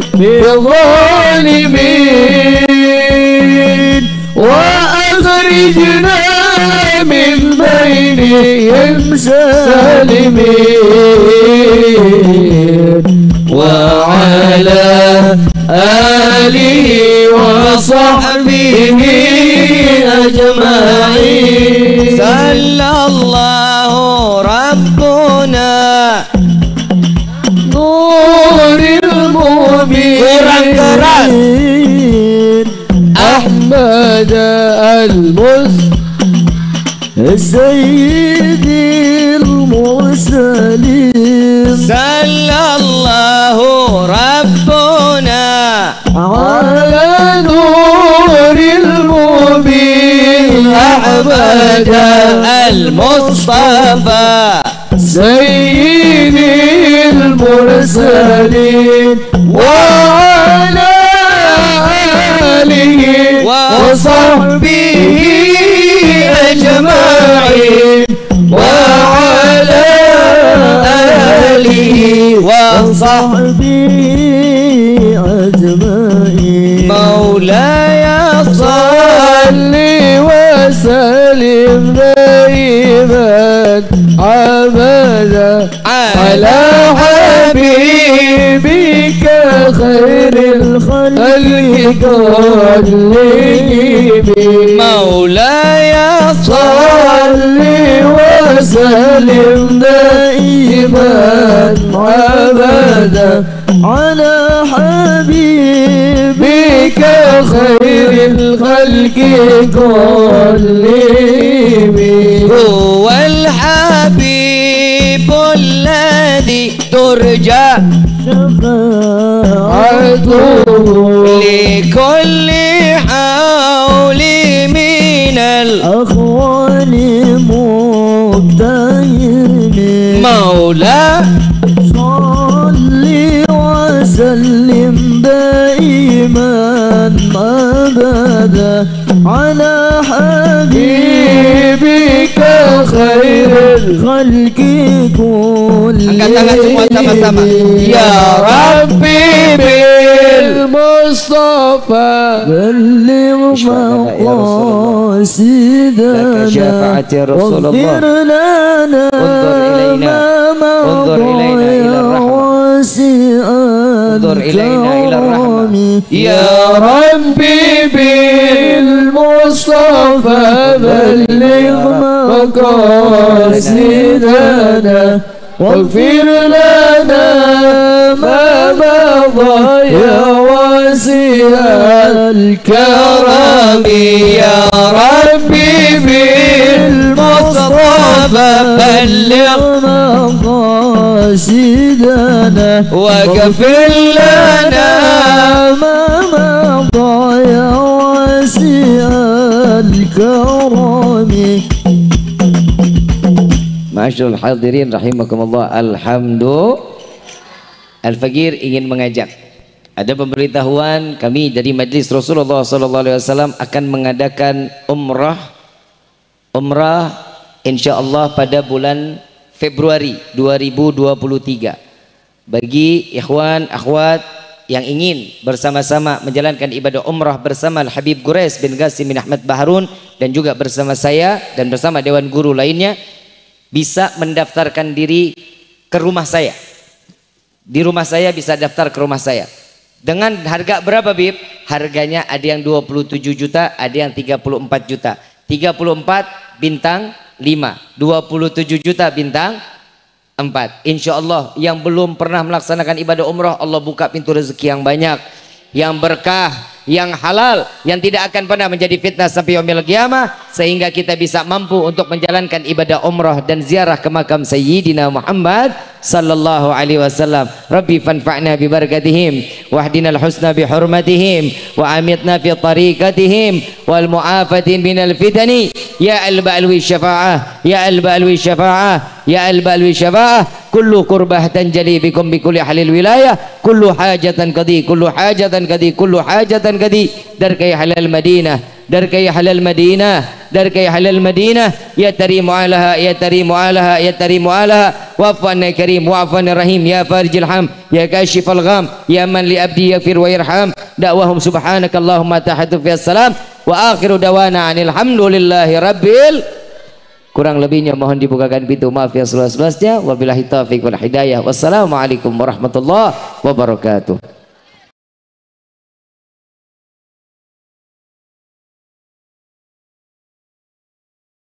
بالظالمين وأخرجنا من بينهم سالمين وعلى آله وصحبه أجمعين. صلى الله ربنا نور المؤمنين أحمد سيد المرسلين. صلى الله ربنا على نور المبين أحمد المصطفى سيد المرسلين وعلى آله وصحبه أجمعين وعلى آله وصحبه أجمعين. مولاي صل وسلم دائما أبدا على حبيبك خير الخلق كلهم. مولاي صل وسلم دائما أبدا على حبيبك خير الخلق كلهم. هو الحبيب الذي ترجى شفاعته لكل حول من الأخوان مبتهلين. مولا صل وسلم دائما أبدا على حبيبك خير الخلق كلهم. Angkat tangan semua sama-sama. يا ربي بالمصطفى بلغ مقاصدنا لك شفاعة يا رسول الله. واغفر لنا انظر إلينا إلى الرحمة. انظر إلينا إلى الرحمة. يا ربي بالمصطفى بلغ مقاصدنا واغفر لنا ما مضى يا واسع الكرم يا ربي بالمصطفى بلغ مقاصدنا واغفر لنا ما مضى يا واسع الكرم. Ma'asyiral hadirin rahimakumullah. Alhamdulillah. Al-Faqir ingin mengajak, ada pemberitahuan kami dari Majlis Rasulullah SAW akan mengadakan umrah insyaallah pada bulan Februari 2023. Bagi ikhwan akhwat yang ingin bersama-sama menjalankan ibadah umrah bersama Al-Habib Quraish bin Qasim bin Ahmad Baharun dan juga bersama saya dan bersama dewan guru lainnya, bisa mendaftarkan diri ke rumah saya. Di rumah saya bisa daftar ke rumah saya. Dengan harga berapa, Bib? Harganya ada yang 27 juta, ada yang 34 juta. 34 bintang 5, 27 juta bintang 4. Insya Allah yang belum pernah melaksanakan ibadah umrah, Allah buka pintu rezeki yang banyak, yang berkah, yang halal, yang tidak akan pernah menjadi fitnah sampai yaumil qiyamah, sehingga kita bisa mampu untuk menjalankan ibadah umrah dan ziarah ke makam Sayyidina Muhammad sallallahu alaihi wasallam. Rabbi fanfa'na bi barakatihim wahdinal husna bi hurmatihim wa amitna fi tariqatihim wal mu'afatin minal fitani ya al-ba'alwi syafa'ah ya al-ba'alwi syafa'ah ya al-ba'alwi syafa'ah. Kullu qurbah tanjali bikum bikulli halil wilayah, kullu hajatan qadi, kullu hajatan qadi, kullu hajatan qadi. Darkai halal Madinah, darkai halal Madinah, darkai halal Madinah. Ya tarimu alaha, ya tarimu alaha, ya tarimu alaha. Wa'fu anna karim, wa'fu anna rahim, ya farijil ham, ya kashifal gham, ya man li abdi yaghfir wa yarham. Da'wahum subhanakallahumma tahadu fi assalam wa akhiru dawana anil hamdulillahi rabbil. Kurang lebihnya mohon dibukakan pintu maaf yang seluas-luasnya. Wabillahi taufiq wal hidayah. Wassalamualaikum warahmatullahi wabarakatuh.